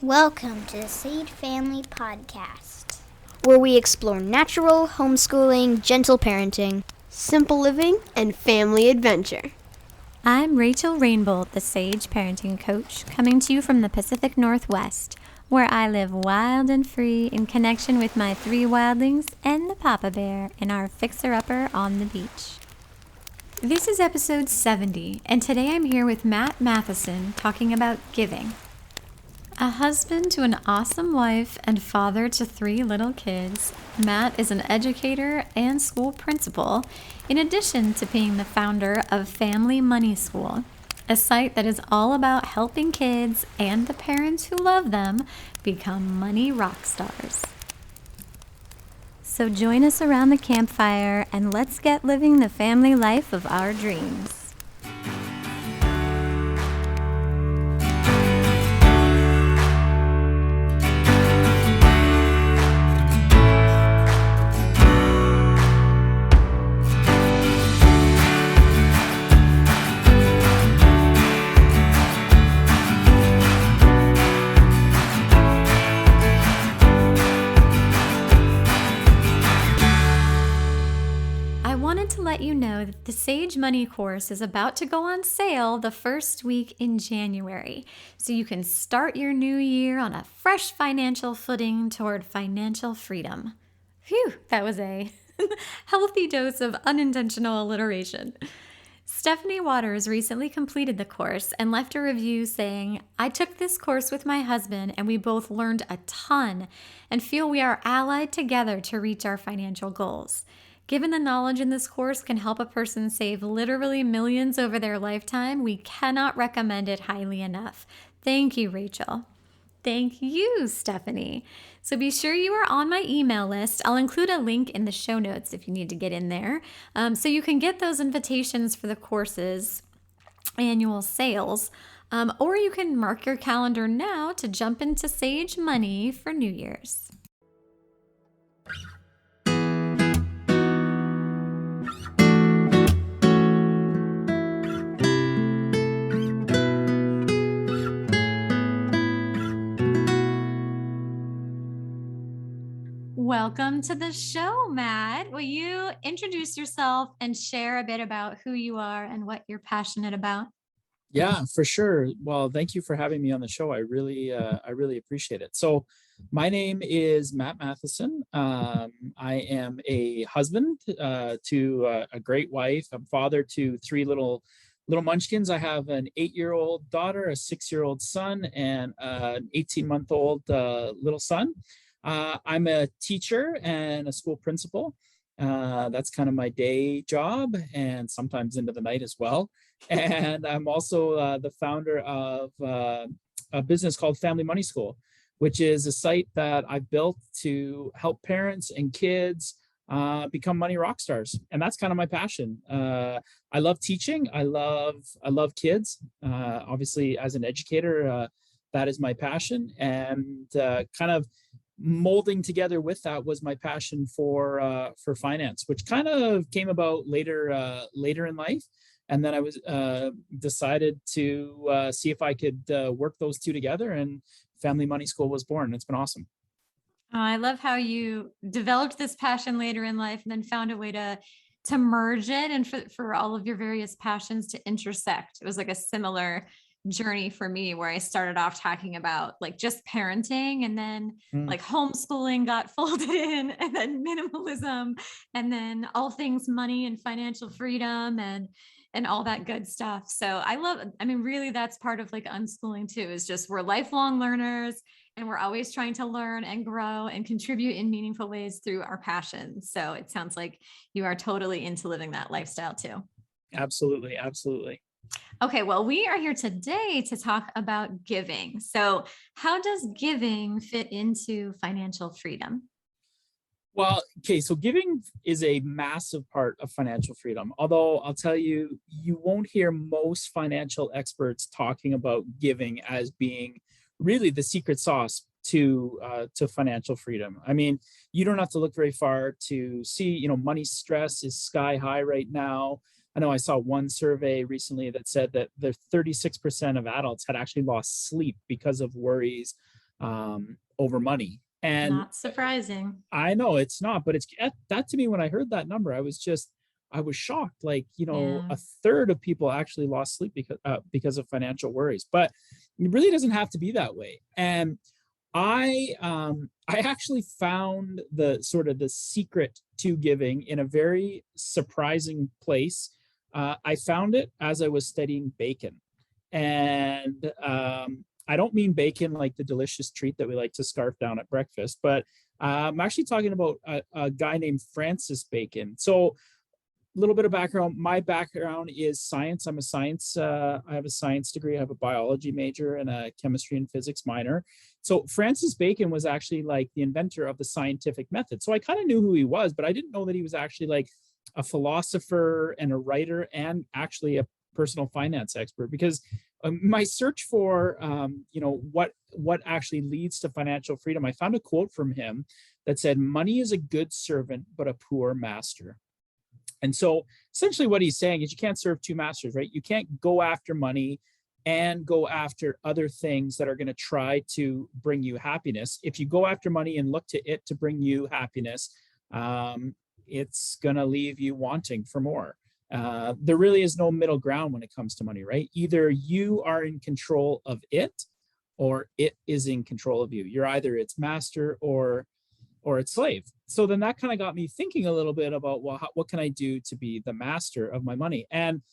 Welcome to the Sage Family Podcast, where we explore natural, homeschooling, gentle parenting, simple living, and family adventure. I'm Rachel Rainbolt, the Sage Parenting Coach, coming to you from the Pacific Northwest, where I live wild and free in connection with my 3 wildlings and the Papa Bear in our fixer-upper on the beach. This is episode 70, and today I'm here with Matt Matheson talking about giving. A husband to an awesome wife and father to 3 little kids, Matt is an educator and school principal, in addition to being the founder of Family Money School, a site that is all about helping kids and the parents who love them become money rock stars. So join us around the campfire and let's get living the family life of our dreams. Let you know that the Sage Money course is about to go on sale the first week in January, so you can start your new year on a fresh financial footing toward financial freedom. Phew, that was a healthy dose of unintentional alliteration. Stephanie Waters recently completed the course and left a review saying, "I took this course with my husband and we both learned a ton and feel we are allied together to reach our financial goals. Given the knowledge in this course can help a person save literally millions over their lifetime, we cannot recommend it highly enough. Thank you, Rachel." Thank you, Stephanie. So be sure you are on my email list. I'll include a link in the show notes if you need to get in there. So you can get those invitations for the course's annual sales. Or you can mark your calendar now to jump into Sage Money for New Year's. Welcome to the show, Matt. Will you introduce yourself and share a bit about who you are and what you're passionate about? Yeah, for sure. Well, thank you for having me on the show. I really appreciate it. So my name is Matt Matheson. I am a husband to a great wife. I'm father to 3 little munchkins. I have an 8-year-old daughter, a 6-year-old son, and an 18-month-old little son. I'm a teacher and a school principal. That's kind of my day job, and sometimes into the night as well. And I'm also the founder of a business called Family Money School, which is a site that I've built to help parents and kids become money rock stars. And that's kind of my passion. I love teaching. I love kids. Obviously, as an educator, that is my passion. And kind of molding together with that was my passion for finance, which kind of came about later in life. And then I was decided to see if I could work those 2 together, and Family Money School was born. It's been awesome. Oh, I love how you developed this passion later in life and then found a way to merge it and for all of your various passions to intersect. It was like a similar journey for me where I started off talking about like just parenting, and then like homeschooling got folded in, and then minimalism, and then all things money and financial freedom and all that good stuff. So really that's part of like unschooling too, is just we're lifelong learners and we're always trying to learn and grow and contribute in meaningful ways through our passions. So it sounds like you are totally into living that lifestyle too. Absolutely. Okay, well, we are here today to talk about giving. So how does giving fit into financial freedom? Well, okay, so giving is a massive part of financial freedom. Although I'll tell you, you won't hear most financial experts talking about giving as being really the secret sauce to financial freedom. I mean, you don't have to look very far to see, money stress is sky high right now. I know I saw one survey recently that said that the 36% of adults had actually lost sleep because of worries over money. And Not surprising. I know it's not, but it's that to me, when I heard that number, I was shocked. Like, Yeah. a third of people actually lost sleep because of financial worries, but it really doesn't have to be that way. And I actually found the secret to giving in a very surprising place. I found it as I was studying bacon, and I don't mean bacon like the delicious treat that we like to scarf down at breakfast, but I'm actually talking about a guy named Francis Bacon. So, a little bit of background. My background is science. I have a science degree. I have a biology major and a chemistry and physics minor. So Francis Bacon was actually like the inventor of the scientific method. So I kind of knew who he was, but I didn't know that he was actually like a philosopher and a writer and actually a personal finance expert. Because my search for what actually leads to financial freedom, I found a quote from him that said, "Money is a good servant, but a poor master." And so essentially what he's saying is you can't serve two masters, right? You can't go after money and go after other things that are going to try to bring you happiness. If you go after money and look to it to bring you happiness, it's going to leave you wanting for more. There really is no middle ground when it comes to money, right? Either you are in control of it or it is in control of you. You're either its master or its slave. So then that kind of got me thinking a little bit about, well, what can I do to be the master of my money? And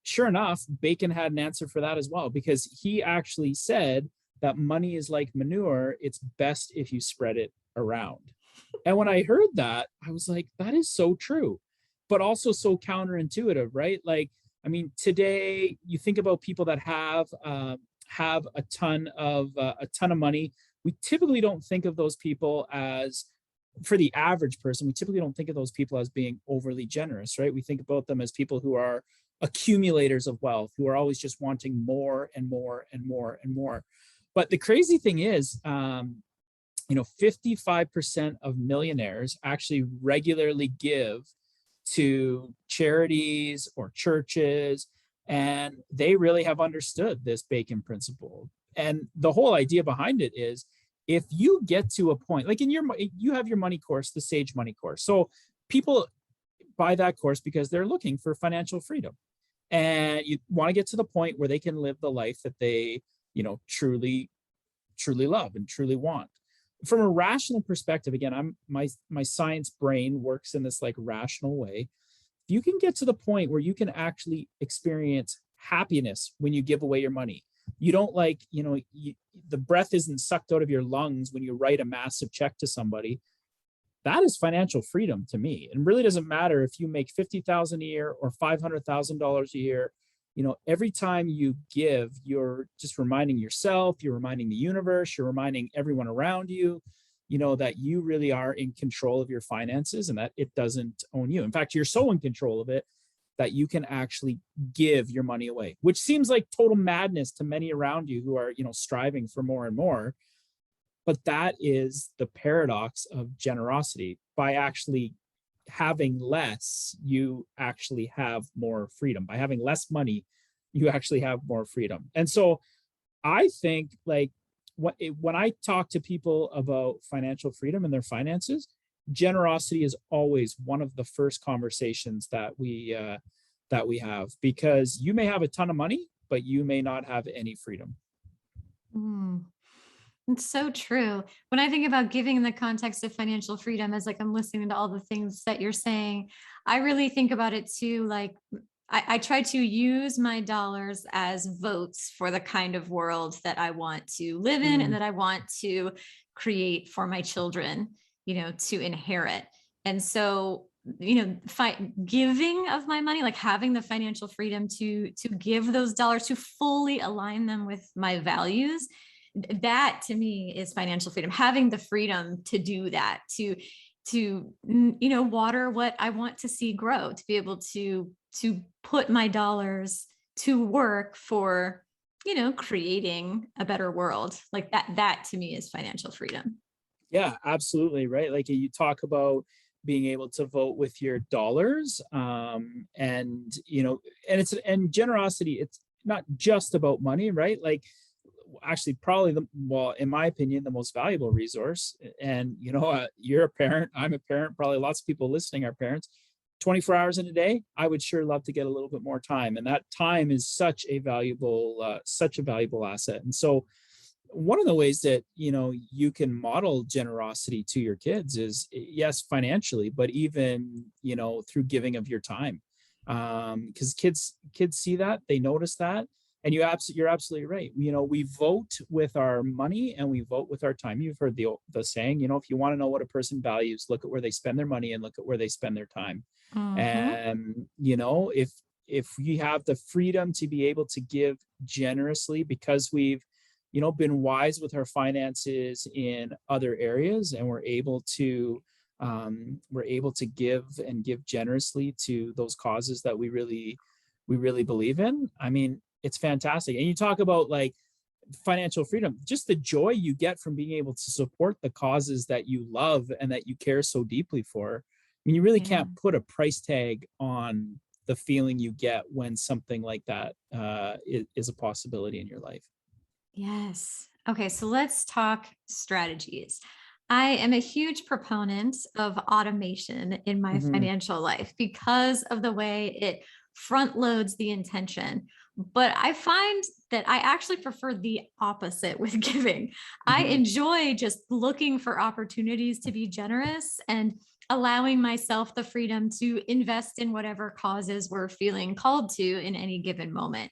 sure enough, Bacon had an answer for that as well, because he actually said that money is like manure. It's best if you spread it around. And when I heard that, I was like, that is so true, but also so counterintuitive, right? Like, I mean, today you think about people that have a ton of money. We typically don't think of those people as, for the average person, we typically don't think of those people as being overly generous, right? We think about them as people who are accumulators of wealth, who are always just wanting more and more and more and more. But the crazy thing is, 55% of millionaires actually regularly give to charities or churches, and they really have understood this Bacon principle. And the whole idea behind it is, if you get to a point, like you have your money course, the Sage Money course. So people buy that course because they're looking for financial freedom, and you want to get to the point where they can live the life that they, truly love and truly want. From a rational perspective, again, my science brain works in this like rational way. If you can get to the point where you can actually experience happiness when you give away your money, you don't the breath isn't sucked out of your lungs when you write a massive check to somebody. That is financial freedom to me. And really doesn't matter if you make $50,000 a year or $500,000 a year. Every time you give, you're just reminding yourself, you're reminding the universe, you're reminding everyone around you, that you really are in control of your finances and that it doesn't own you. In fact, you're so in control of it that you can actually give your money away, which seems like total madness to many around you who are, striving for more and more. But that is the paradox of generosity. By actually having less, you actually have more freedom. By having less money, you actually have more freedom. And so I think, like, when I talk to people about financial freedom and their finances, generosity is always one of the first conversations that we have, because you may have a ton of money, but you may not have any freedom. It's so true. When I think about giving in the context of financial freedom, as like I'm listening to all the things that you're saying, I really think about it too. Like I try to use my dollars as votes for the kind of world that I want to live in and that I want to create for my children, to inherit. And so, giving of my money, like having the financial freedom to give those dollars, to fully align them with my values, that to me is financial freedom. Having the freedom to do that, to water what I want to see grow, to be able to put my dollars to work for, creating a better world. Like that to me is financial freedom. Yeah, absolutely. Right. Like you talk about being able to vote with your dollars, and generosity, it's not just about money, right? Like actually probably in my opinion, the most valuable resource. And, you're a parent, I'm a parent, probably lots of people listening are parents. 24 hours in a day, I would sure love to get a little bit more time. And that time is such a valuable asset. And so one of the ways that, you can model generosity to your kids is, yes, financially, but even, through giving of your time. Because kids see that, they notice that. And you're absolutely right. We vote with our money and we vote with our time. You've heard the saying, if you want to know what a person values, look at where they spend their money and look at where they spend their time. And, if we have the freedom to be able to give generously because we've, been wise with our finances in other areas, and we're able to give generously to those causes that we really believe in. I mean, it's fantastic. And you talk about like financial freedom, just the joy you get from being able to support the causes that you love and that you care so deeply for. I mean, you really can't put a price tag on the feeling you get when something like that is a possibility in your life. Yes. Okay, so let's talk strategies. I am a huge proponent of automation in my financial life because of the way it front loads the intention. But I find that I actually prefer the opposite with giving. I enjoy just looking for opportunities to be generous and allowing myself the freedom to invest in whatever causes we're feeling called to in any given moment.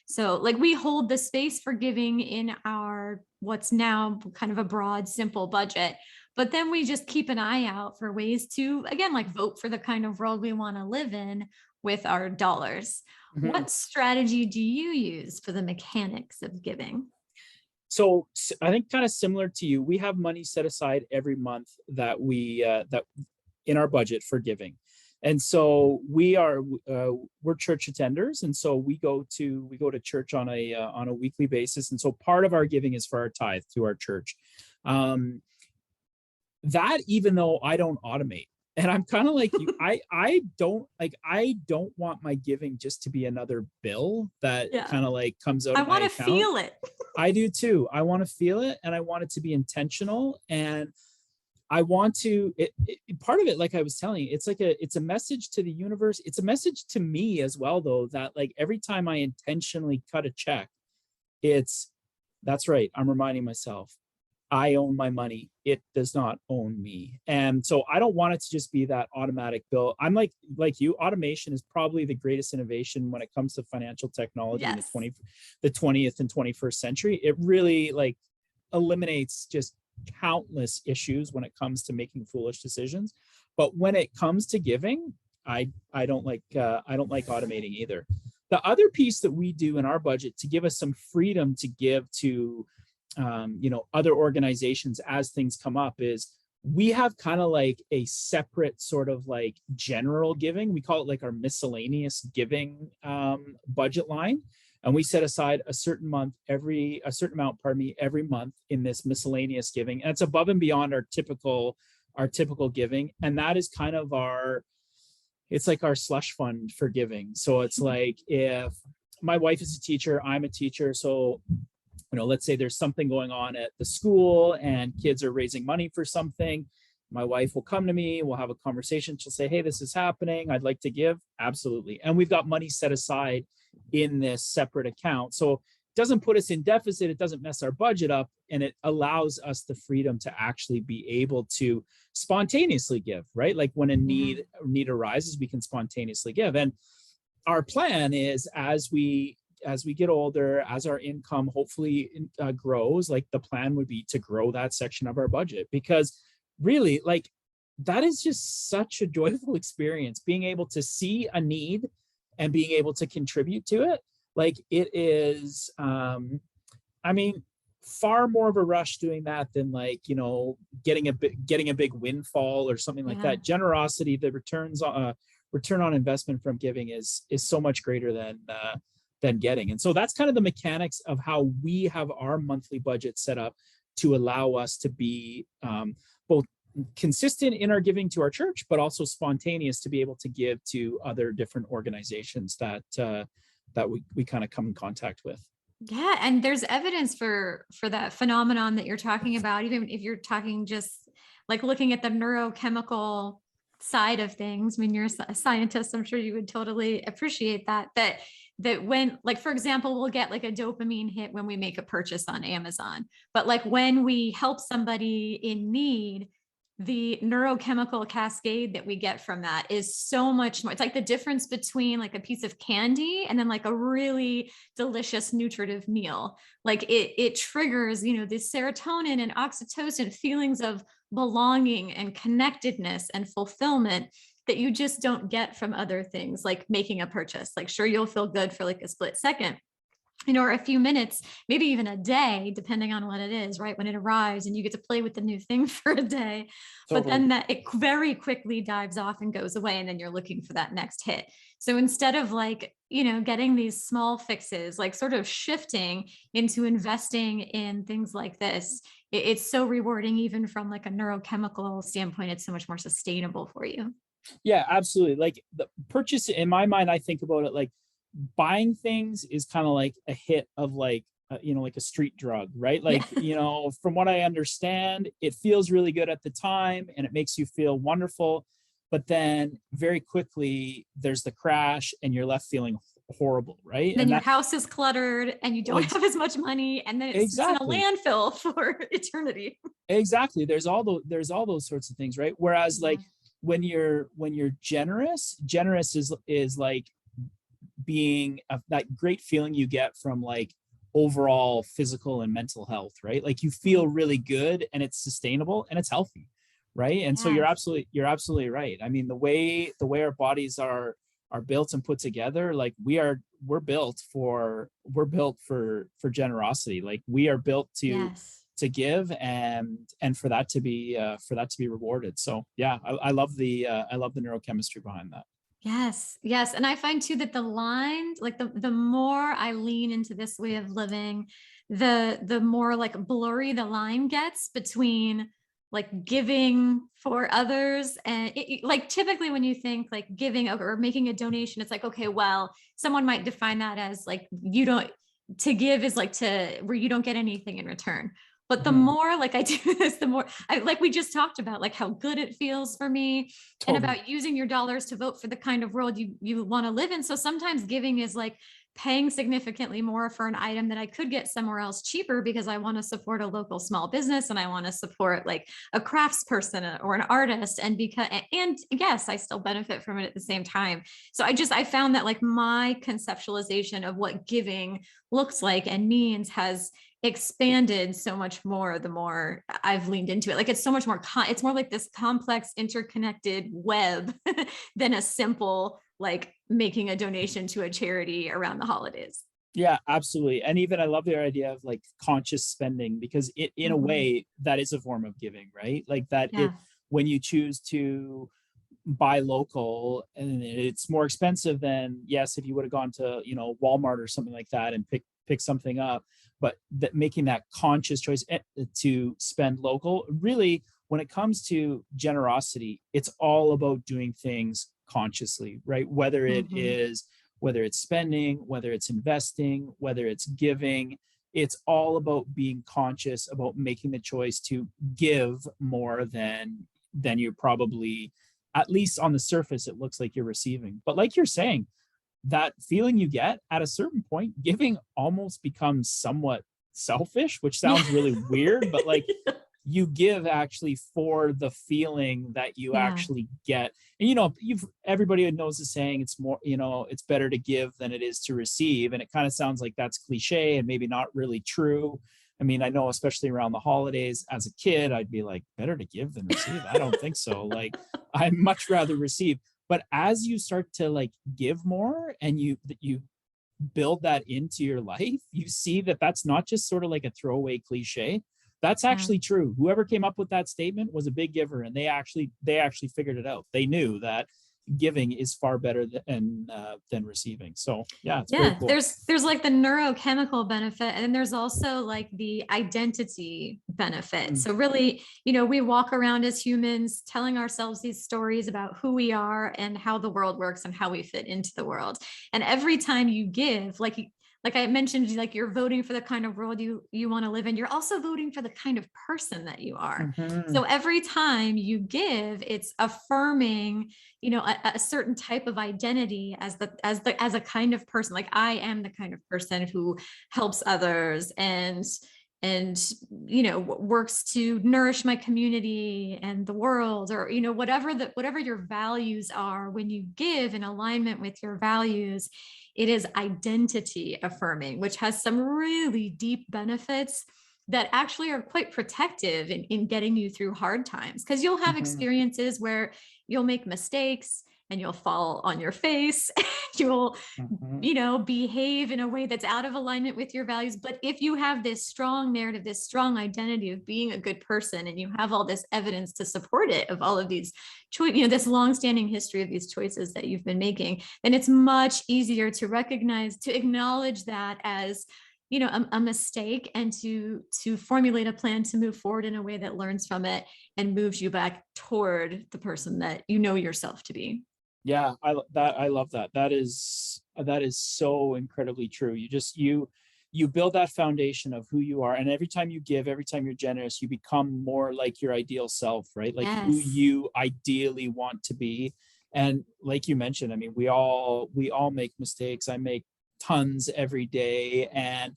So like we hold the space for giving in our what's now kind of a broad, simple budget. But then we just keep an eye out for ways to, again, like vote for the kind of world we want to live in with our dollars. What strategy do you use for the mechanics of giving? So I think kind of similar to you, we have money set aside every month that that in our budget for giving. And so we're church attenders, and so we go to church on a weekly basis. And so part of our giving is for our tithe to our church. That even though I don't automate, and I'm kind of like you, I don't want my giving just to be another bill that kind of like comes out of my account. I want to feel it. I do too. I want to feel it, and I want it to be intentional, and I want to, part of it, like I was telling you, it's a message to the universe. It's a message to me as well, though, that like every time I intentionally cut a check, that's right. I'm reminding myself, I own my money. It does not own me. And so I don't want it to just be that automatic bill. I'm like you, automation is probably the greatest innovation when it comes to financial technology in the 20th and 21st century. It really like eliminates just countless issues when it comes to making foolish decisions. But when it comes to giving, I don't like automating either. The other piece that we do in our budget to give us some freedom to give to other organizations as things come up is we have kind of like a separate sort of like general giving. We call it like our miscellaneous giving budget line. And we set aside a certain amount every month in this miscellaneous giving. And it's above and beyond our typical giving. And that is kind of it's like our slush fund for giving. So it's like if my wife is a teacher, I'm a teacher. So, let's say there's something going on at the school and kids are raising money for something. My wife will come to me, we'll have a conversation. She'll say, hey, this is happening. I'd like to give. Absolutely. And we've got money set aside in this separate account. So it doesn't put us in deficit. It doesn't mess our budget up. And it allows us the freedom to actually be able to spontaneously give, right? Like when a need arises, we can spontaneously give. And our plan is as we get older, as our income hopefully grows, like the plan would be to grow that section of our budget, because really like that is just such a joyful experience, being able to see a need and being able to contribute to it. Like it is, far more of a rush doing that than like, getting a big windfall or something like that. Generosity, the return on investment from giving is so much greater than getting. And so that's kind of the mechanics of how we have our monthly budget set up to allow us to be both consistent in our giving to our church, but also spontaneous to be able to give to other different organizations that we kind of come in contact with. Yeah, and there's evidence for that phenomenon that you're talking about, even if you're talking just like looking at the neurochemical side of things. When you're a scientist, I'm sure you would totally appreciate that when, like, for example, we'll get like a dopamine hit when we make a purchase on Amazon, but like when we help somebody in need, the neurochemical cascade that we get from that is so much more. It's like the difference between like a piece of candy and then like a really delicious nutritive meal. Like it triggers, you know, this serotonin and oxytocin feelings of belonging and connectedness and fulfillment that you just don't get from other things, like making a purchase. Like, sure, you'll feel good for like a split second, you know, or a few minutes, maybe even a day, depending on what it is, right? When it arrives and you get to play with the new thing for a day, but Totally. then that it very quickly dives off and goes away. And then you're looking for that next hit. So instead of like, you know, getting these small fixes, like sort of shifting into investing in things like this, it's so rewarding, even from like a neurochemical standpoint. It's so much more sustainable for you. Yeah, absolutely. Like the purchase in my mind, I think about it like buying things is kind of like a hit of like, you know, like a street drug, right? Yeah. Like, you know, from what I understand, it feels really good at the time and it makes you feel wonderful. But then very quickly there's the crash and you're left feeling horrible, right? Then And your that, house is cluttered and you don't like, have as much money, and then it's just in a exactly. landfill for eternity. Exactly. There's all those sorts of things, right? Whereas Yeah. like when you're generous is like being that great feeling you get from like overall physical and mental health, right? Like you feel really good and it's sustainable and it's healthy, right? And so you're Yes. absolutely right. I mean, the way our bodies are built and put together, like we're built for generosity. Like we are built Yes. to give and for that to be rewarded. So yeah, I love the neurochemistry behind that. Yes. Yes. And I find too that the line, like the more I lean into this way of living, the more like blurry the line gets between like giving for others. And like typically when you think like giving or making a donation, it's like, okay, well, someone might define that as like you don't, to give is like to where you don't get anything in return. But the Mhm. more like I do this, the more I, like we just talked about, like how good it feels for me, and Totally. about using your dollars to vote for the kind of world you want to live in. So sometimes giving is like paying significantly more for an item that I could get somewhere else cheaper because I want to support a local small business and I want to support like a craftsperson or an artist. And because, and yes, I still benefit from it at the same time. So I found that like my conceptualization of what giving looks like and means has expanded so much more the more I've leaned into it. Like it's so much more, it's more like this complex interconnected web than a simple like making a donation to a charity around the holidays. Yeah, absolutely. And even I love the idea of like conscious spending because it in a Mhm. way that is a form of giving, right? Like that it Yeah. when you choose to buy local and it's more expensive than yes if you would have gone to, you know, Walmart or something like that and pick something up, but that making that conscious choice to spend local, really when it comes to generosity, it's all about doing things consciously, right? Mhm. Whether it's spending, whether it's investing, whether it's giving, it's all about being conscious about making the choice to give more than you probably, at least on the surface, it looks like you're receiving. But like you're saying, that feeling you get at a certain point, giving almost becomes somewhat selfish, which Yeah. sounds really weird, but like you give actually for the feeling that you Yeah. actually get. And you know, everybody knows the saying, it's more, you know, it's better to give than it is to receive. And it kind of sounds like that's cliche and maybe not really true. I mean, I know especially around the holidays as a kid, I'd be like, better to give than receive. I don't think so. Like I'd much rather receive. But as you start to like give more and you build that into your life, you see that that's not just sort of like a throwaway cliche. That's Yeah. actually true. Whoever came up with that statement was a big giver, and they actually figured it out. They knew that giving is far better than receiving. So yeah, it's very Yeah, cool. there's like the neurochemical benefit, and then there's also like the identity benefit. Mm. So really, you know, we walk around as humans telling ourselves these stories about who we are and how the world works and how we fit into the world. And every time you give, like I mentioned, like you're voting for the kind of world you want to live in. You're also voting for the kind of person that you are. Mhm. So every time you give, it's affirming, a certain type of identity as a kind of person. Like I am the kind of person who helps others and works to nourish my community and the world, or whatever your values are. When you give in alignment with your values, it is identity affirming, which has some really deep benefits that actually are quite protective in getting you through hard times, because you'll have Mhm. experiences where you'll make mistakes and you'll fall on your face. You'll Mhm. behave in a way that's out of alignment with your values. But if you have this strong narrative, this strong identity of being a good person, and you have all this evidence to support it, of all of these this longstanding history of these choices that you've been making, then it's much easier to recognize, to acknowledge that as a mistake, and to formulate a plan to move forward in a way that learns from it and moves you back toward the person that you know yourself to be. Yeah, I love that. That is so incredibly true. You build that foundation of who you are, and every time you give, every time you're generous, you become more like your ideal self, right? Like who Yes. you ideally want to be. And like you mentioned, I mean, we all make mistakes. I make tons every day, and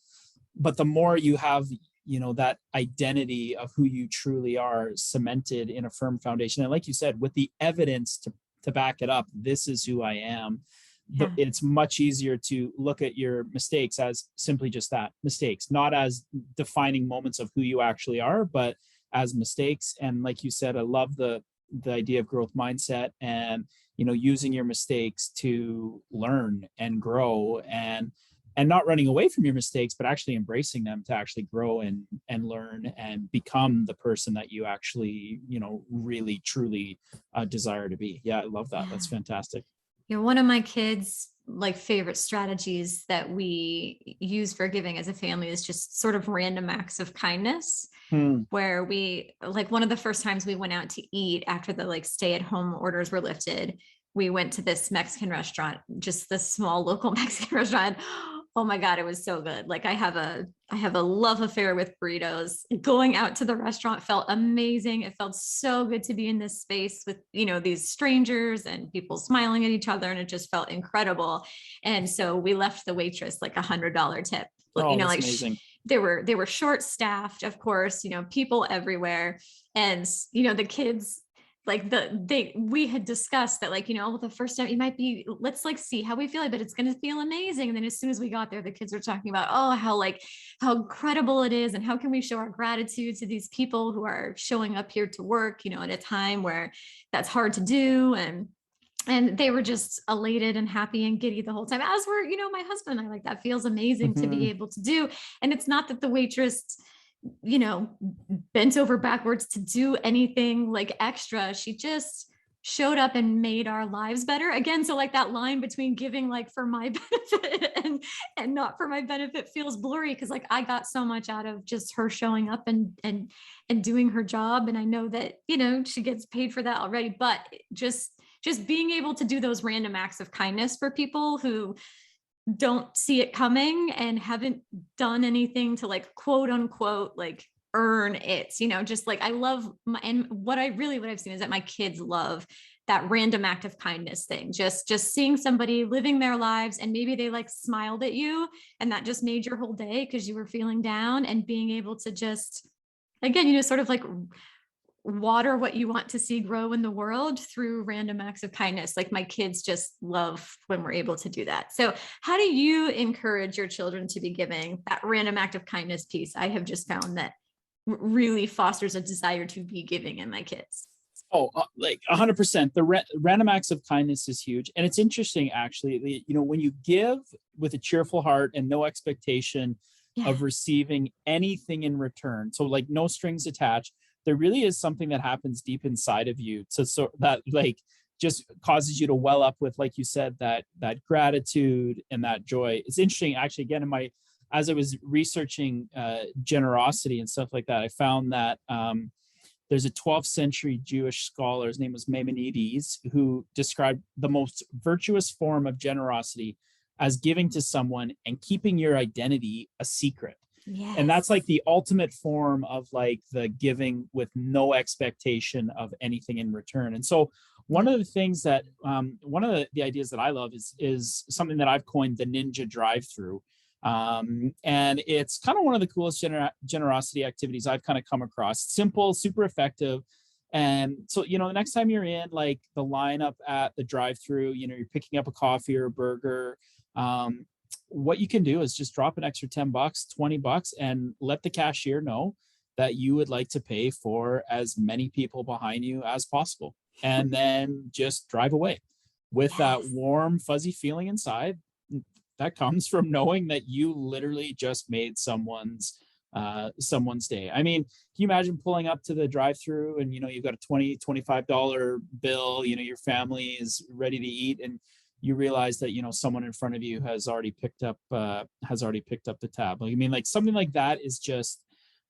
but the more you have, that identity of who you truly are cemented in a firm foundation, and like you said, with the evidence to back it up, this is who I am. Yeah. It's much easier to look at your mistakes as simply just that, mistakes, not as defining moments of who you actually are, but as mistakes. And like you said, I love the idea of growth mindset, and using your mistakes to learn and grow, and not running away from your mistakes, but actually embracing them to actually grow and learn and become the person that you actually, really truly desire to be. Yeah, I love that. Yeah. That's fantastic. One of my kids' like favorite strategies that we use for giving as a family is just sort of random acts of kindness, Hmm. where we, like, one of the first times we went out to eat after the like stay at home orders were lifted, we went to this Mexican restaurant, just this small local Mexican restaurant. Oh my God, it was so good. Like I have a love affair with burritos. Going out to the restaurant felt amazing. It felt so good to be in this space with, these strangers and people smiling at each other. And it just felt incredible. And so we left the waitress like $100 tip. Oh, that's Like amazing. they were short staffed, of course, people everywhere. And, the kids, like we had discussed that, like, well, the first time you might be, let's like see how we feel, but it's going to feel amazing. And then as soon as we got there, the kids were talking about, oh, how incredible it is, and how can we show our gratitude to these people who are showing up here to work, at a time where that's hard to do. And they were just elated and happy and giddy the whole time, as were, my husband and I. Like, that feels amazing to be Mhm. able to do. And it's not that the waitress, you know, bent over backwards to do anything like extra. She just showed up and made our lives better again. So like that line between giving like for my benefit and not for my benefit feels blurry, because like I got so much out of just her showing up and doing her job. And I know that, she gets paid for that already, but just being able to do those random acts of kindness for people who don't see it coming and haven't done anything to like quote unquote like earn it, just like I love and what I've seen is that my kids love that random act of kindness thing, just seeing somebody living their lives, and maybe they like smiled at you and that just made your whole day because you were feeling down, and being able to just, again, sort of like water what you want to see grow in the world through random acts of kindness. Like, my kids just love when we're able to do that. So how do you encourage your children to be giving? That random act of kindness piece, I have just found that really fosters a desire to be giving in my kids. Oh, like 100%. The random acts of kindness is huge. And it's interesting, actually, when you give with a cheerful heart and no expectation Yeah. of receiving anything in return, so like no strings attached, there really is something that happens deep inside of you so that like just causes you to well up with, like you said, that gratitude and that joy. It's interesting, actually, again, as I was researching generosity and stuff like that, I found that there's a 12th century Jewish scholar, his name was Maimonides, who described the most virtuous form of generosity as giving to someone and keeping your identity a secret. Yes. And that's like the ultimate form of like the giving with no expectation of anything in return. And so one of the things that one of the ideas that I love is something that I've coined the ninja drive-through. And it's kind of one of the coolest generosity activities I've kind of come across. Simple, super effective. And so, the next time you're in like the lineup at the drive-through, you're picking up a coffee or a burger, what you can do is just drop an extra $10, $20, and let the cashier know that you would like to pay for as many people behind you as possible. And then just drive away with that warm, fuzzy feeling inside that comes from knowing that you literally just made someone's day. I mean, can you imagine pulling up to the drive-through and you've got a $20, $25 bill, your family is ready to eat, and you realize that someone in front of you has already picked up the tab. I mean, like something like that is just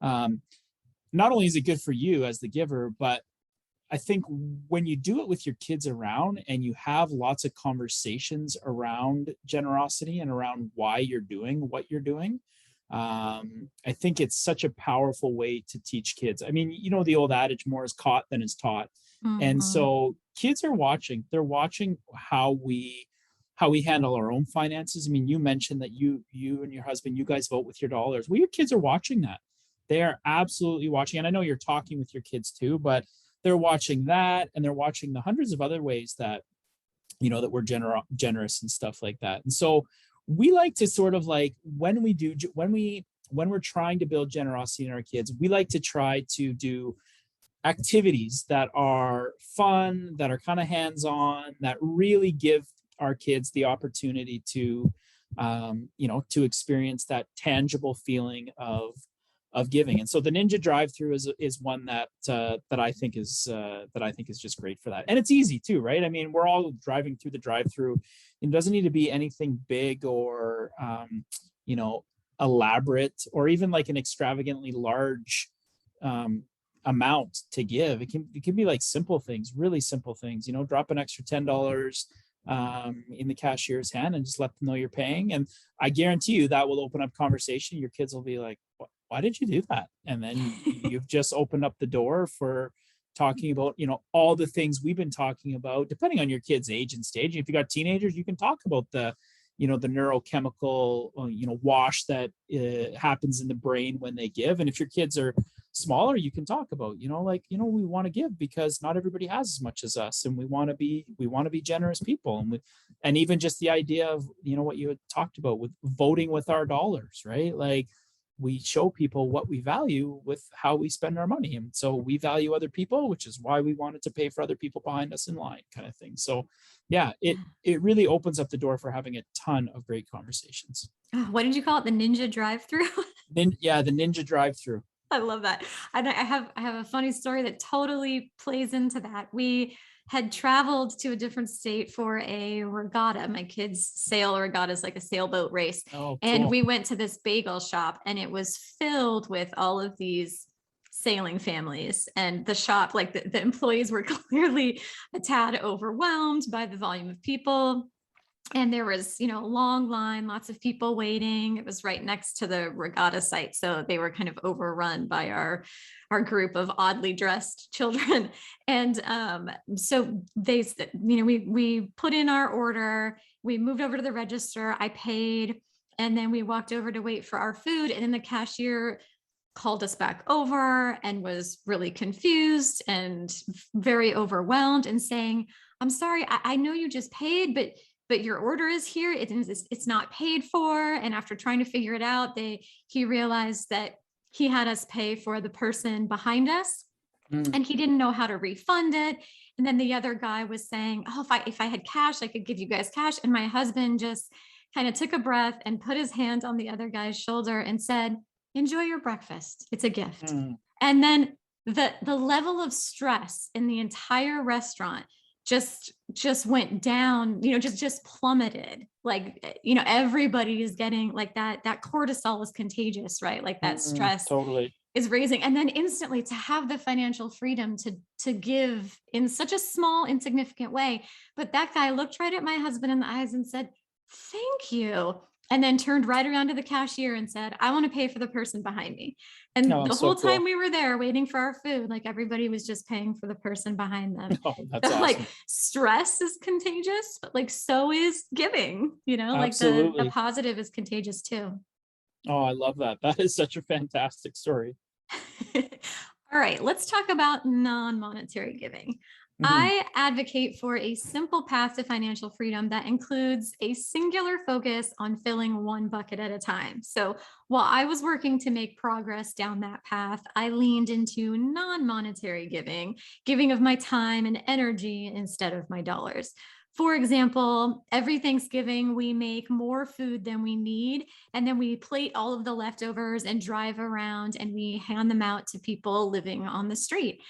not only is it good for you as the giver, but I think when you do it with your kids around and you have lots of conversations around generosity and around why you're doing what you're doing, I think it's such a powerful way to teach kids. I mean, the old adage, more is caught than is taught. Mm-hmm. And so kids are watching. They're watching how we handle our own finances. I mean, you mentioned that you and your husband, you guys vote with your dollars. Well, your kids are watching that. They are absolutely watching. And I know you're talking with your kids too, but they're watching that, and they're watching the hundreds of other ways that, that we're generous and stuff like that. And so we like to sort of like, when we're trying to build generosity in our kids, we like to try to do activities that are fun, that are kind of hands-on, that really give our kids the opportunity to, to experience that tangible feeling of giving. And so the ninja drive-through is one that I think is just great for that. And it's easy too, right? I mean, we're all driving through the drive-through. It doesn't need to be anything big or elaborate, or even like an extravagantly large amount to give. It can be like simple things, really simple things. Drop an extra $10 in the cashier's hand and just let them know you're paying. And I guarantee you that will open up conversation. Your kids will be like, why did you do that? And then you've just opened up the door for talking about, all the things we've been talking about, depending on your kid's age and stage. If you got teenagers, you can talk about the neurochemical, wash that happens in the brain when they give. And if your kids are smaller, you can talk about, we want to give because not everybody has as much as us, and we want to be generous people. And even just the idea of, what you had talked about with voting with our dollars, right? Like, we show people what we value with how we spend our money. And so we value other people, which is why we wanted to pay for other people behind us in line, kind of thing. So yeah, it really opens up the door for having a ton of great conversations. What did you call it? The ninja drive-through? Yeah, the ninja drive-through. I love that. And I have a funny story that totally plays into that. We had traveled to a different state for a regatta. My kids sail regattas, like a sailboat race. Oh, cool. And we went to this bagel shop, and it was filled with all of these sailing families. And the shop, like the employees were clearly a tad overwhelmed by the volume of people. And there was, a long line, lots of people waiting. It was right next to the regatta site. So they were kind of overrun by our group of oddly dressed children. And so they, we put in our order, we moved over to the register, I paid, and then we walked over to wait for our food. And then the cashier called us back over and was really confused and very overwhelmed and saying, "I'm sorry, I know you just paid, but your order is here. It's not paid for." And after trying to figure it out, he realized that he had us pay for the person behind us, and he didn't know how to refund it. And then the other guy was saying, "Oh, if I had cash, I could give you guys cash." And my husband just kind of took a breath and put his hand on the other guy's shoulder and said, "Enjoy your breakfast. It's a gift." And then the level of stress in the entire restaurant just went down, just plummeted. Like, everybody is getting like that cortisol is contagious, right? Like that stress totally is raising. And then instantly to have the financial freedom to give in such a small, insignificant way. But that guy looked right at my husband in the eyes and said, thank you. And then turned right around to the cashier and said, I want to pay for the person behind me. And Oh, the so whole time cool. we were there waiting for our food, like everybody was just paying for the person behind them. Oh, that's Like awesome. stress is contagious, but like so is giving, like the Absolutely. positive is contagious too. Oh, I love that. That is such a fantastic story. All right, let's talk about non-monetary giving. Mhm. I advocate for a simple path to financial freedom that includes a singular focus on filling one bucket at a time. So while I was working to make progress down that path, I leaned into non-monetary giving, giving of my time and energy instead of my dollars. For example, every Thanksgiving, we make more food than we need, and then we plate all of the leftovers and drive around and we hand them out to people living on the street.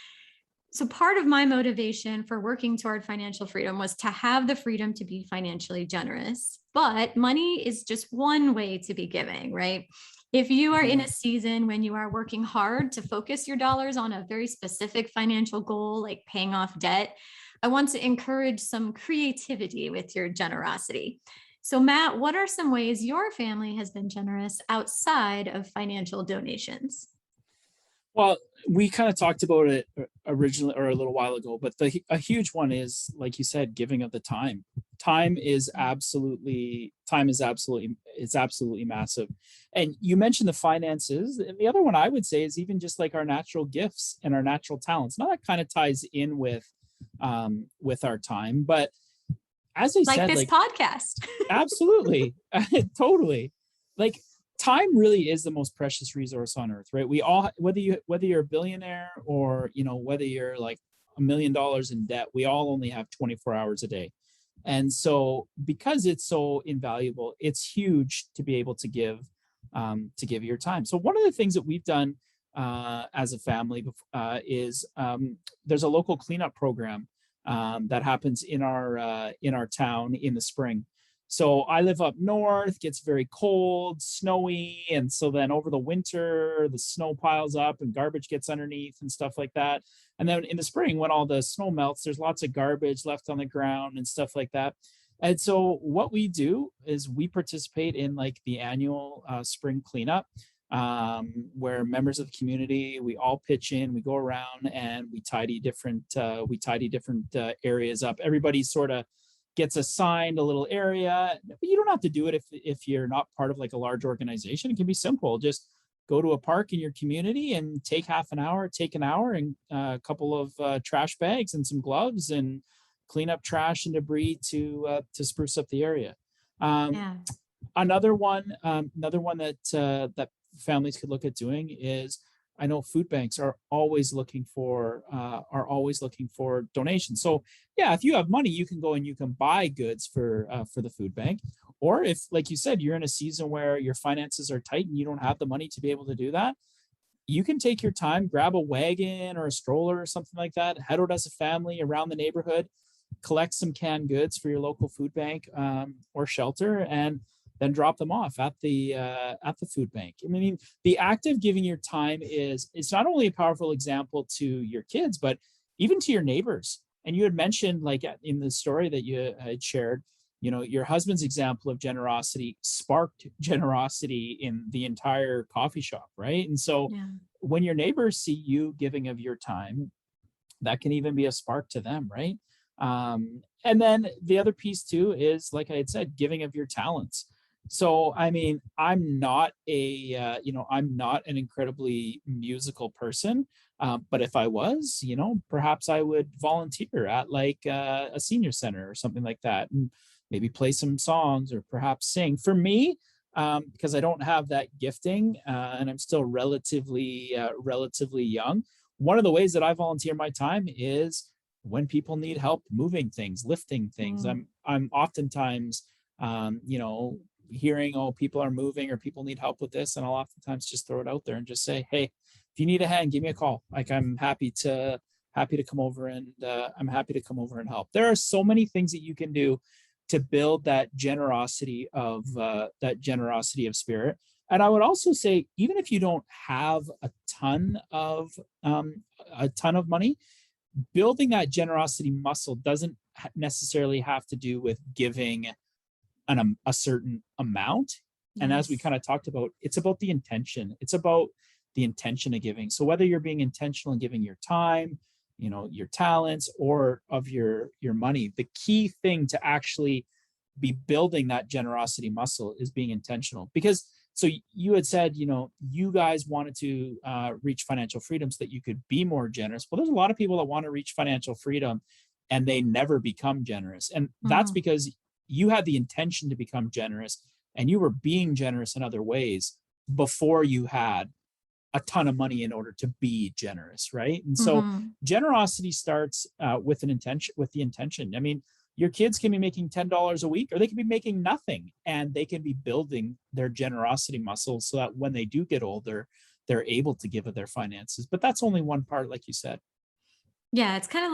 So part of my motivation for working toward financial freedom was to have the freedom to be financially generous. But money is just one way to be giving, right? If you are in Mhm. a season when you are working hard to focus your dollars on a very specific financial goal, like paying off debt, I want to encourage some creativity with your generosity. So, Matt, what are some ways your family has been generous outside of financial donations? Well, we kind of talked about it originally or a little while ago, but a huge one is, like you said, giving of the time. Time is absolutely it's absolutely massive. And you mentioned the finances, and the other one I would say is even just like our natural gifts and our natural talents. Now that kind of ties in with our time, but as I Like said, this like podcast. absolutely. Totally. Like time really is the most precious resource on earth, right? We all, whether you're a billionaire or, whether you're like $1 million in debt, we all only have 24 hours a day. And so because it's so invaluable, it's huge to be able to give your time. So one of the things that we've done as a family is there's a local cleanup program that happens in our town in the spring. So I live up north, gets very cold, snowy, and so then over the winter the snow piles up and garbage gets underneath and stuff like that. And then in the spring when all the snow melts, there's lots of garbage left on the ground and stuff like that. And so what we do is we participate in like the annual spring cleanup, where members of the community, we all pitch in, we go around and we tidy different areas up. Everybody sort of gets assigned a little area, but you don't have to do it if you're not part of like a large organization. It can be simple. Just go to a park in your community and take half an hour, take an hour, and a couple of trash bags and some gloves, and clean up trash and debris to spruce up the area. Um, Yeah. another one that families could look at doing is, I know food banks are always looking for donations. So yeah, if you have money, you can go and you can buy goods for the food bank. Or if, like you said, you're in a season where your finances are tight and you don't have the money to be able to do that, you can take your time, grab a wagon or a stroller or something like that, head out as a family around the neighborhood, collect some canned goods for your local food bank or shelter, and then drop them off at the food bank. I mean, the act of giving your time is, it's not only a powerful example to your kids, but even to your neighbors. And you had mentioned, like in the story that you had shared, your husband's example of generosity sparked generosity in the entire coffee shop, right? And so Yeah. when your neighbors see you giving of your time, that can even be a spark to them, right? And then the other piece too is, like I had said, giving of your talents. So I mean, I'm not an incredibly musical person, but if I was, perhaps I would volunteer at like a senior center or something like that, and maybe play some songs or perhaps sing. For me, because I don't have that gifting and I'm still relatively young, one of the ways that I volunteer my time is when people need help moving things, lifting things. Mm. I'm oftentimes, hearing, oh, people are moving or people need help with this, and I'll oftentimes just throw it out there and just say, hey, if you need a hand, give me a call. Like I'm happy to come over and help. There are so many things that you can do to build that generosity of spirit. And I would also say, even if you don't have a ton of money, building that generosity muscle doesn't necessarily have to do with giving a certain amount. And as we Yes. kind of talked about, it's about the intention. It's about the intention of giving. So whether you're being intentional in giving your time, your talents, or of your money, the key thing to actually be building that generosity muscle is being intentional. Because so you had said, you guys wanted to reach financial freedom so that you could be more generous. Well, there's a lot of people that want to reach financial freedom and they never become generous. And that's Mm. because you had the intention to become generous and you were being generous in other ways before you had a ton of money in order to be generous, right? And so Mm-hmm. generosity starts with an intention, with the intention. I mean, your kids can be making $10 a week, or they can be making nothing, and they can be building their generosity muscles so that when they do get older, they're able to give of their finances. But that's only one part, like you said. Yeah, it's kind of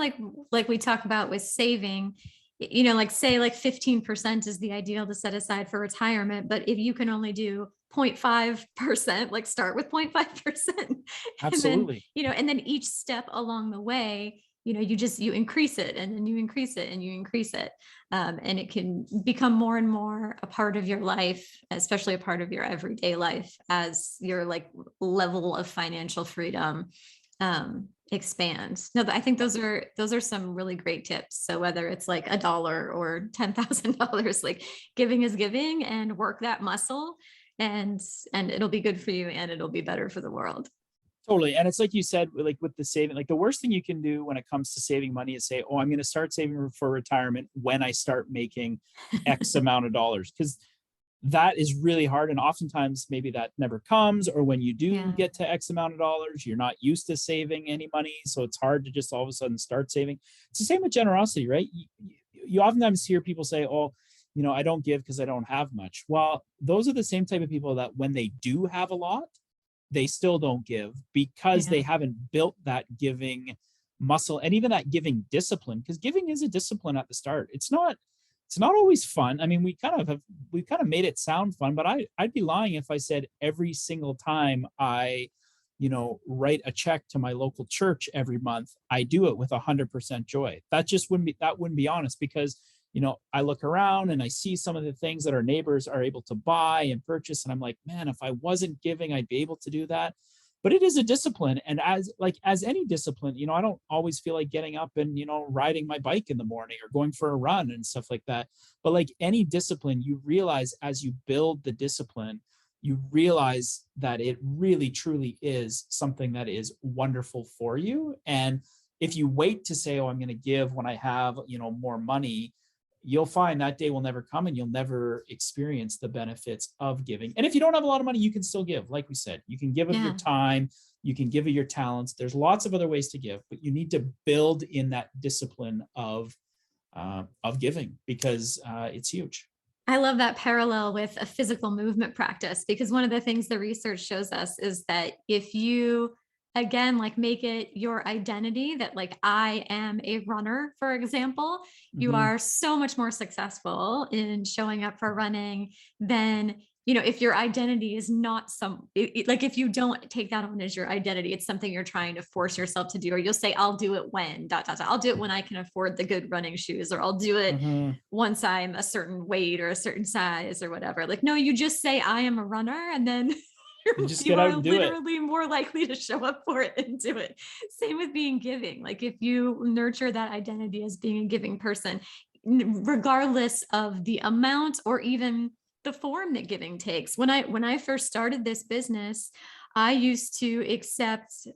like we talk about with saving, like say like 15% is the ideal to set aside for retirement. But if you can only do 0.5%, like start with 0.5%. And then, Absolutely. and then each step along the way, you increase it and then you increase it and you increase it. And it can become more and more a part of your life, especially a part of your everyday life as your like level of financial freedom expand. No, I think those are some really great tips. So whether it's like $1 or $10,000, like giving is giving, and work that muscle, and it'll be good for you and it'll be better for the world. Totally. And it's like you said, like with the saving, like the worst thing you can do when it comes to saving money is say, oh, I'm going to start saving for retirement when I start making X amount of dollars. Because that is really hard. And oftentimes maybe that never comes, or when you do Yeah. get to X amount of dollars, you're not used to saving any money. So it's hard to just all of a sudden start saving. It's the same with generosity, right? You oftentimes hear people say, oh, I don't give because I don't have much. Well, those are the same type of people that when they do have a lot, they still don't give because Yeah. they haven't built that giving muscle and even that giving discipline, because giving is a discipline at the start. It's not always fun. I mean, we've kind of made it sound fun, but I'd be lying if I said every single time I, write a check to my local church every month, I do it with 100% joy. That wouldn't be honest, because, I look around and I see some of the things that our neighbors are able to buy and purchase. And I'm like, man, if I wasn't giving, I'd be able to do that. But it is a discipline. And as any discipline, I don't always feel like getting up and, riding my bike in the morning or going for a run and stuff like that. But like any discipline, you realize as you build the discipline, you realize that it really truly is something that is wonderful for you. And if you wait to say, oh, I'm going to give when I have, more money, you'll find that day will never come and you'll never experience the benefits of giving. And if you don't have a lot of money, you can still give. Like we said, you can give of your time, you can give of your talents. There's lots of other ways to give, but you need to build in that discipline of giving, because it's huge. I love that parallel with a physical movement practice, because one of the things the research shows us is that if you, again, like make it your identity that like I am a runner, for example, you are so much more successful in showing up for running than, if your identity is not like if you don't take that on as your identity, it's something you're trying to force yourself to do, or you'll say, I'll do it when ... I'll do it when I can afford the good running shoes, or I'll do it once I'm a certain weight or a certain size or whatever. Like, no, you just say I am a runner, and then You just you get out are and do it. literally more likely to show up for it and do it. Same with being giving. Like if you nurture that identity as being a giving person, regardless of the amount or even the form that giving takes. When I first started this business, I used to accept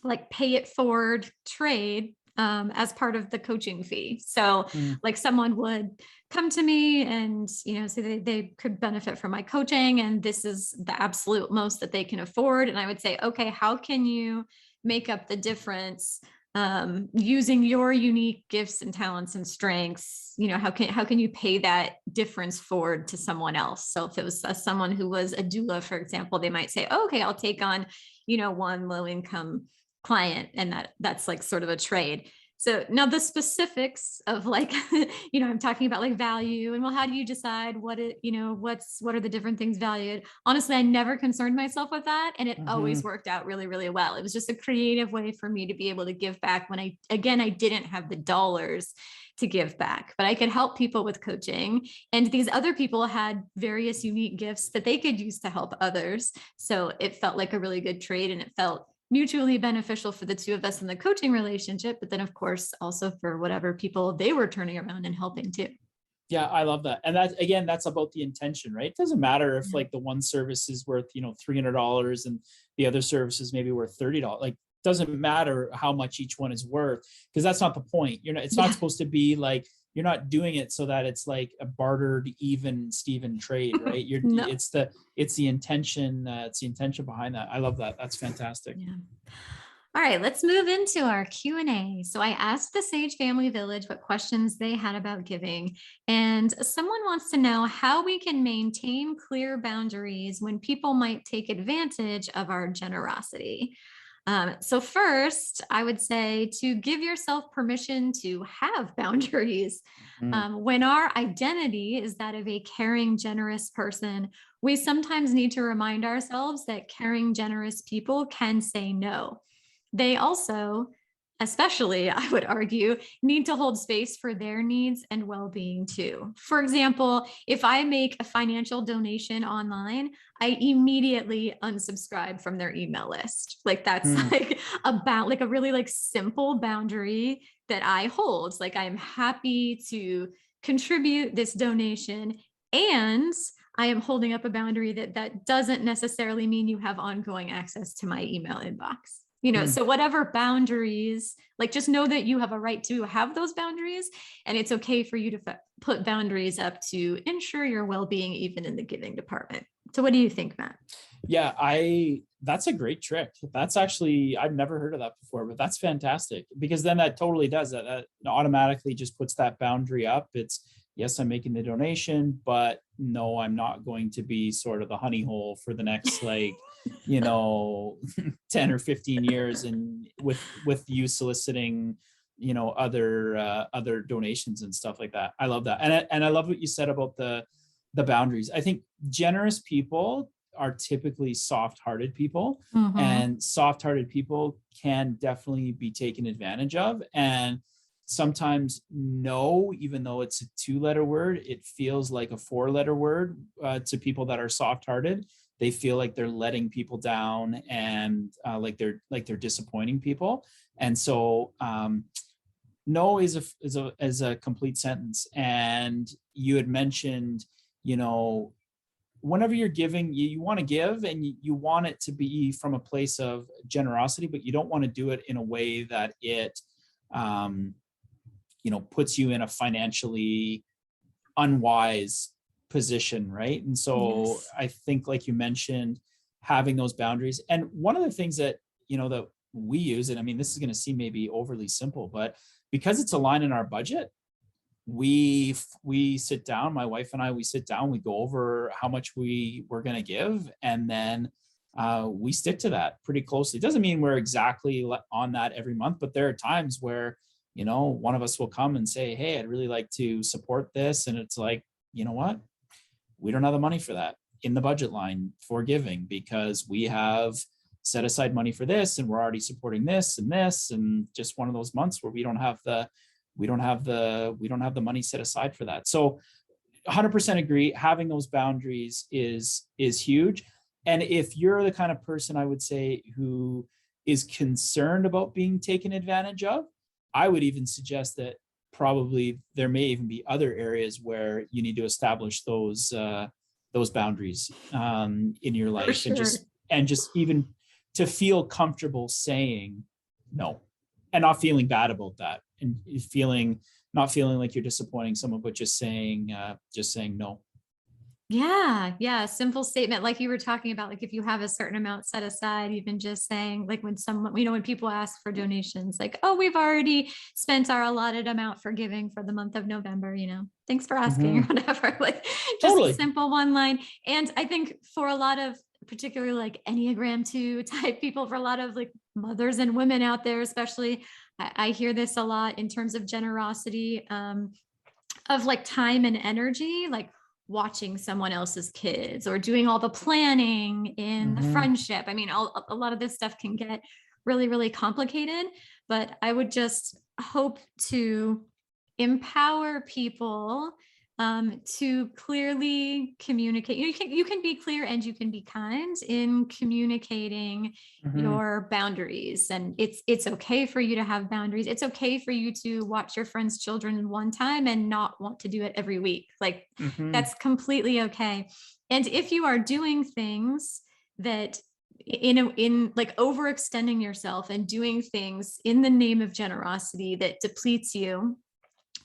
like pay it forward trade as part of the coaching fee. So like someone would come to me and, say they could benefit from my coaching, and this is the absolute most that they can afford. And I would say, okay, how can you make up the difference using your unique gifts and talents and strengths? How can you pay that difference forward to someone else? So if it was someone who was a doula, for example, they might say, oh, okay, I'll take on, one low income client, and that's like sort of a trade. So now the specifics of like, I'm talking about like value and well, how do you decide what what are the different things valued? Honestly, I never concerned myself with that. And it always worked out really, really well. It was just a creative way for me to be able to give back when I didn't have the dollars to give back, but I could help people with coaching. And these other people had various unique gifts that they could use to help others. So it felt like a really good trade, and it felt mutually beneficial for the two of us in the coaching relationship, but then of course also for whatever people they were turning around and helping too. Yeah, I love that. And that, again, that's about the intention, right? It doesn't matter if like the one service is worth, $300 and the other service is maybe worth $30. Like, doesn't matter how much each one is worth, because that's not the point. It's not supposed to be like, you're not doing it so that it's like a bartered even Steven trade, right? No. It's the intention. It's the intention behind that. I love that. That's fantastic. Yeah. All right, let's move into our Q&A. So I asked the Sage Family Village what questions they had about giving, and someone wants to know how we can maintain clear boundaries when people might take advantage of our generosity. So first, I would say to give yourself permission to have boundaries. When our identity is that of a caring, generous person, we sometimes need to remind ourselves that caring, generous people can say no. They also, especially, I would argue, need to hold space for their needs and well-being too. For example, if I make a financial donation online, I immediately unsubscribe from their email list. Like that's like a really like simple boundary that I hold. Like I am happy to contribute this donation, and I am holding up a boundary that doesn't necessarily mean you have ongoing access to my email inbox. So whatever boundaries, like just know that you have a right to have those boundaries, and it's okay for you to put boundaries up to ensure your well-being, even in the giving department. So what do you think, Matt? Yeah, that's a great trick. That's actually, I've never heard of that before, but that's fantastic, because then that totally does that. That automatically just puts that boundary up. It's, yes, I'm making the donation, but no, I'm not going to be sort of the honey hole for the next 10 or 15 years, and with you soliciting, other donations and stuff like that. I love that. And I love what you said about the boundaries. I think generous people are typically soft-hearted people, and soft-hearted people can definitely be taken advantage of. And sometimes no, even though it's a 2-letter word, it feels like a 4-letter word to people that are soft-hearted. They feel like they're letting people down, and like they're disappointing people. And so no is a complete sentence. And you had mentioned, whenever you're giving, you want to give, and you want it to be from a place of generosity, but you don't want to do it in a way that it puts you in a financially unwise position, right? And so yes. I think, like you mentioned, having those boundaries. And one of the things that that we use, and I mean, this is going to seem maybe overly simple, but because it's a line in our budget, we sit down, my wife and I, we sit down, we go over how much we're going to give, and then we stick to that pretty closely. It doesn't mean we're exactly on that every month, but there are times where one of us will come and say, hey, I'd really like to support this, and it's like, you know what, we don't have the money for that in the budget line for giving, because we have set aside money for this, and we're already supporting this, and just one of those months where we don't have the money set aside for that. So 100% agree, having those boundaries is huge. And if you're the kind of person, I would say, who is concerned about being taken advantage of, I would even suggest that probably there may even be other areas where you need to establish those boundaries in your life. Sure. and just even to feel comfortable saying no, and not feeling bad about that, and not feeling like you're disappointing someone, but just saying no. Yeah. Simple statement. Like you were talking about, like if you have a certain amount set aside, even just saying, like when someone, when people ask for donations, like, oh, we've already spent our allotted amount for giving for the month of November, thanks for asking or whatever, like just totally. A simple one line. And I think for a lot of particularly like Enneagram 2 type people, for a lot of like mothers and women out there, especially. I hear this a lot in terms of generosity, of like time and energy, like watching someone else's kids or doing all the planning in the friendship. I mean, a lot of this stuff can get really, really complicated, but I would just hope to empower people to clearly communicate. You can be clear and you can be kind in communicating your boundaries, and it's okay for you to have boundaries. It's okay for you to watch your friends' children one time and not want to do it every week. Like that's completely okay. And if you are doing things that in like overextending yourself and doing things in the name of generosity that depletes you,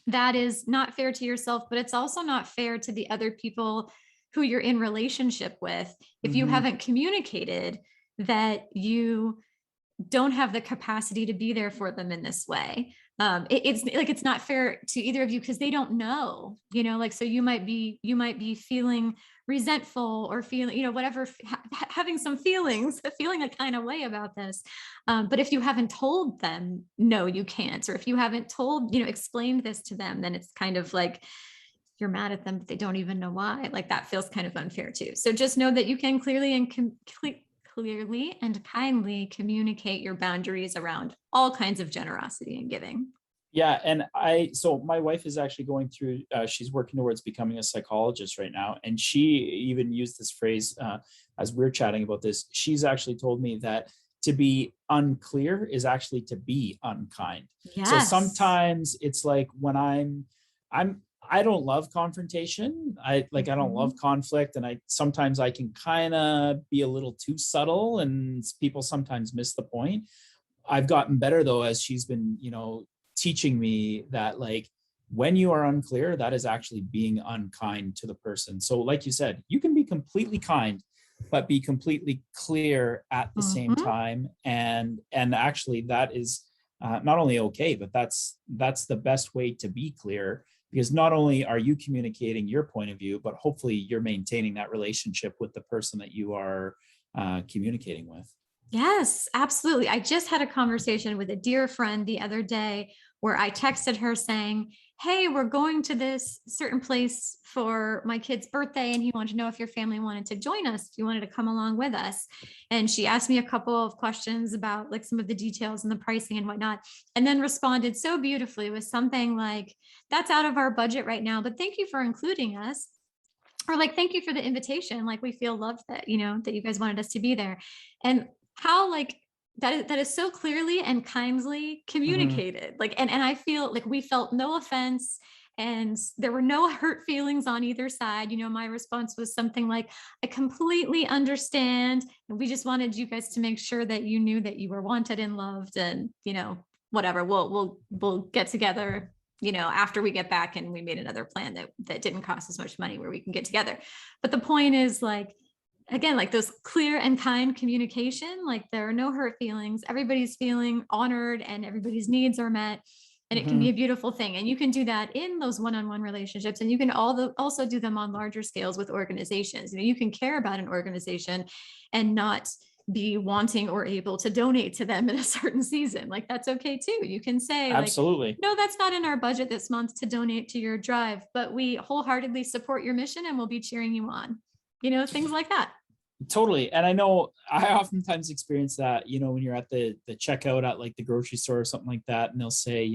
that is not fair to yourself, but it's also not fair to the other people who you're in relationship with. If you haven't communicated that you don't have the capacity to be there for them in this way, it's like, it's not fair to either of you, because they don't know, like, so you might be feeling resentful or feeling, whatever, having some feelings, feeling a kind of way about this. But if you haven't told them, no, you can't, or if you haven't told, explained this to them, then it's kind of like you're mad at them, but they don't even know why. Like that feels kind of unfair too. So just know that you can clearly and kindly communicate your boundaries around all kinds of generosity and giving. Yeah. And so my wife is actually going through, she's working towards becoming a psychologist right now. And she even used this phrase as we're chatting about this. She's actually told me that to be unclear is actually to be unkind. Yes. So sometimes it's like when I don't love confrontation. I don't love conflict. And sometimes I can kind of be a little too subtle and people sometimes miss the point. I've gotten better though, as she's been, teaching me that like when you are unclear, that is actually being unkind to the person. So like you said, you can be completely kind, but be completely clear at the same time. And actually that is not only okay, but that's the best way to be clear, because not only are you communicating your point of view, but hopefully you're maintaining that relationship with the person that you are communicating with. Yes, absolutely. I just had a conversation with a dear friend the other day where I texted her saying, hey, we're going to this certain place for my kid's birthday, and he wanted to know if your family wanted to join us, if you wanted to come along with us. And she asked me a couple of questions about like some of the details and the pricing and whatnot, and then responded so beautifully with something like, that's out of our budget right now, but thank you for including us. Or like, thank you for the invitation. Like, we feel loved that, that you guys wanted us to be there. And how like that is so clearly and kindly communicated. Like, and I feel like we felt no offense and there were no hurt feelings on either side. My response was something like, I completely understand. And we just wanted you guys to make sure that you knew that you were wanted and loved, and, whatever, we'll get together, after we get back, and we made another plan that didn't cost as much money where we can get together. But the point is, like, again, like those clear and kind communication, like there are no hurt feelings, everybody's feeling honored and everybody's needs are met. And it can be a beautiful thing. And you can do that in those one-on-one relationships. And you can also do them on larger scales with organizations. You can care about an organization and not be wanting or able to donate to them in a certain season. Like that's okay too. You can say, absolutely, like, no, that's not in our budget this month to donate to your drive, but we wholeheartedly support your mission and we'll be cheering you on. Things like that. Totally. And I know I oftentimes experience that, when you're at the checkout at like the grocery store or something like that, and they'll say,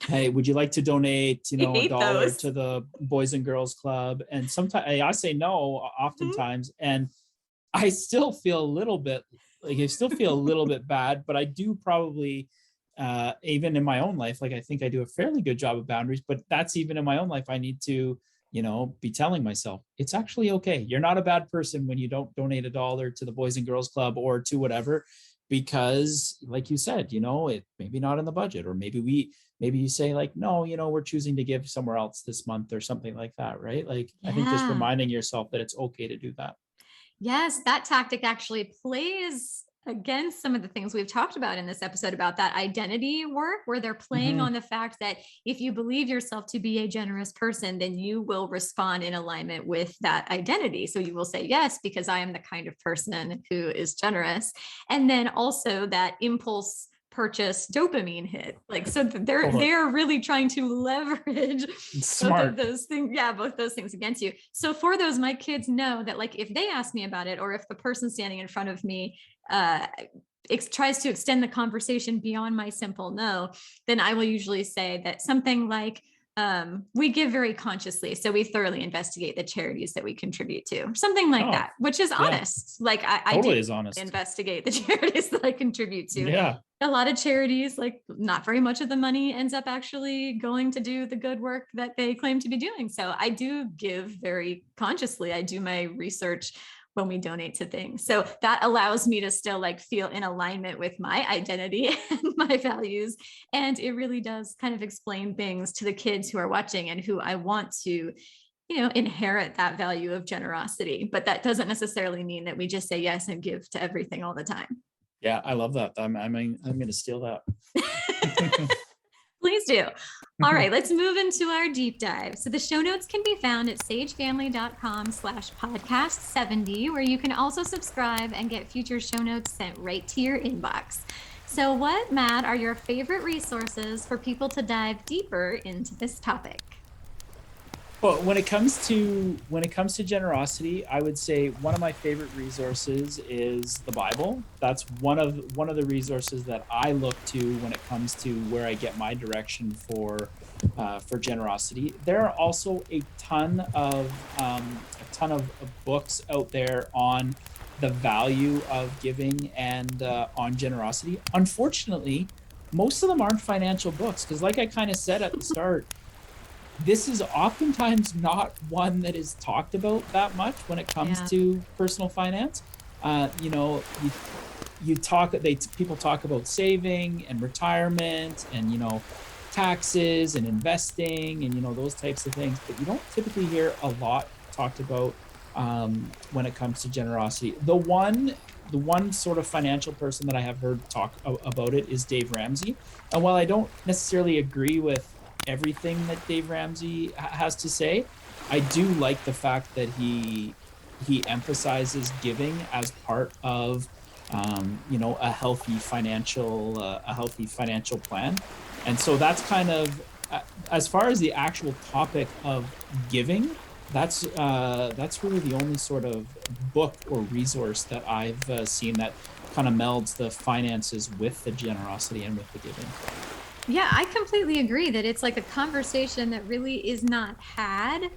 hey, would you like to donate, $1 to the Boys and Girls Club? And sometimes I say no, oftentimes, and I still feel a little bit bad, but I do probably, even in my own life, like I think I do a fairly good job of boundaries, but that's even in my own life, I need to be telling myself it's actually okay. You're not a bad person when you don't donate $1 to the Boys and Girls Club or to whatever, because like you said, it maybe not in the budget, or maybe you say like, no, we're choosing to give somewhere else this month or something like that. Right. Like, yeah. I think just reminding yourself that it's okay to do that. Yes, that tactic actually plays against some of the things we've talked about in this episode about that identity work, where they're playing on the fact that if you believe yourself to be a generous person, then you will respond in alignment with that identity. So you will say, yes, because I am the kind of person who is generous. And then also that impulse purchase dopamine hit. Like, so they're really trying to leverage both of those things. Yeah, both those things against you. So for those, my kids know that, like, if they ask me about it, or if the person standing in front of me tries to extend the conversation beyond my simple no, then I will usually say that something like, we give very consciously, so we thoroughly investigate the charities that we contribute to, or something like that, which is honest. Like I totally is honest. Investigate the charities that I contribute to. Yeah. A lot of charities, like, not very much of the money ends up actually going to do the good work that they claim to be doing. So I do give very consciously. I do my research when we donate to things. So that allows me to still, like, feel in alignment with my identity and my values. And it really does kind of explain things to the kids who are watching and who I want to, inherit that value of generosity. But that doesn't necessarily mean that we just say yes and give to everything all the time. Yeah, I love that. I'm going to steal that. Please do. All right, let's move into our deep dive. So the show notes can be found at sagefamily.com/podcast70, where you can also subscribe and get future show notes sent right to your inbox. So what, Matt, are your favorite resources for people to dive deeper into this topic? Well, when it comes to generosity, I would say one of my favorite resources is the Bible. That's one of the resources that I look to when it comes to where I get my direction for generosity. There are also a ton of books out there on the value of giving and on generosity. Unfortunately, most of them aren't financial books, because, like I kind of said at the start, this is oftentimes not one that is talked about that much when it comes to personal finance. People talk about saving and retirement and, taxes and investing and, those types of things, but you don't typically hear a lot talked about when it comes to generosity. The one sort of financial person that I have heard talk about it is Dave Ramsey. And while I don't necessarily agree with everything that Dave Ramsey has to say, I do like the fact that he emphasizes giving as part of a healthy financial plan. And so that's kind of as far as the actual topic of giving, that's really the only sort of book or resource that I've seen that kind of melds the finances with the generosity and with the giving. Yeah, I completely agree that it's like a conversation that really is not had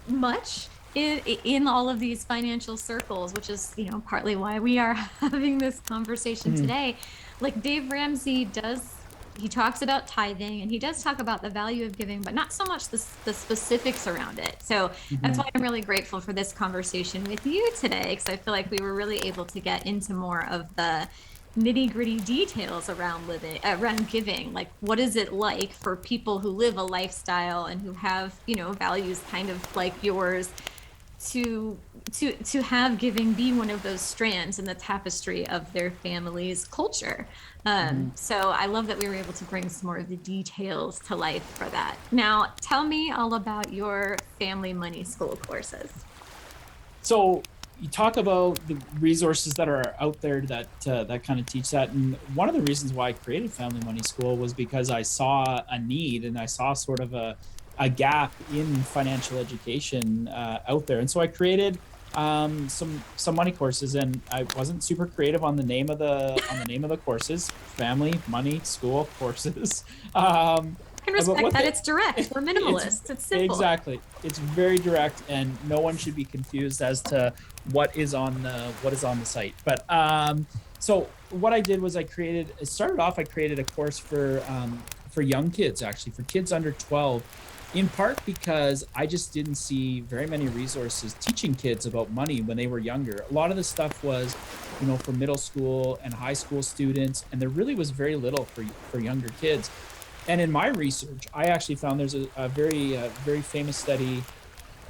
much in all of these financial circles, which is, partly why we are having this conversation today. Like, Dave Ramsey he talks about tithing, and he does talk about the value of giving, but not so much the specifics around it. So that's why I'm really grateful for this conversation with you today, because I feel like we were really able to get into more of the nitty-gritty details around giving. Like, what is it like for people who live a lifestyle and who have, values kind of like yours, to have giving be one of those strands in the tapestry of their family's culture. So I love that we were able to bring some more of the details to life for that. Now, tell me all about your family money school courses. So you talk about the resources that are out there that kind of teach that. And one of the reasons why I created Family Money School was because I saw a need, and I saw sort of a gap in financial education out there. And so I created some money courses, and I wasn't super creative on the name of the courses. Family Money School courses. I can respect that. It's direct. We're minimalists. It's simple. Exactly. It's very direct, and no one should be confused as to what is on the site. But so what I did was I created a course for young kids, actually, for kids under 12, in part because I just didn't see very many resources teaching kids about money when they were younger. A lot of the stuff was, for middle school and high school students, and there really was very little for younger kids. And in my research, I actually found there's a very famous study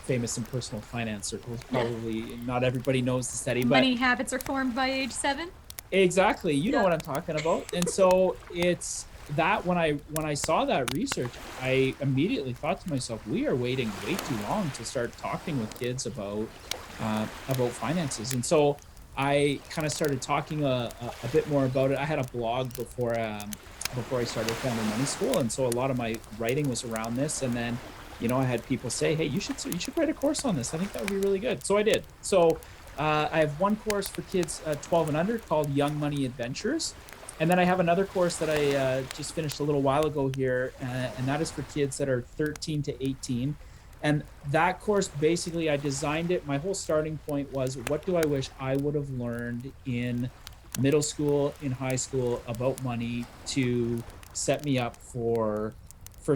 famous in personal finance circles. Probably not everybody knows the study, but Money habits are formed by age 7. exactly, you know what I'm talking about. And so it's that when I saw that research, I immediately thought to myself, we are waiting way too long to start talking with kids about finances. And so I kind of started talking a bit more about it. I had a blog before I started Family Money School, and so a lot of my writing was around this. And then, I had people say, "Hey, you should write a course on this. I think that would be really good." So I did. So I have one course for kids 12 and under called Young Money Adventures, and then I have another course that I just finished a little while ago here, and that is for kids that are 13 to 18. And that course, basically, I designed it. My whole starting point was, what do I wish I would have learned in middle school, in high school about money to set me up for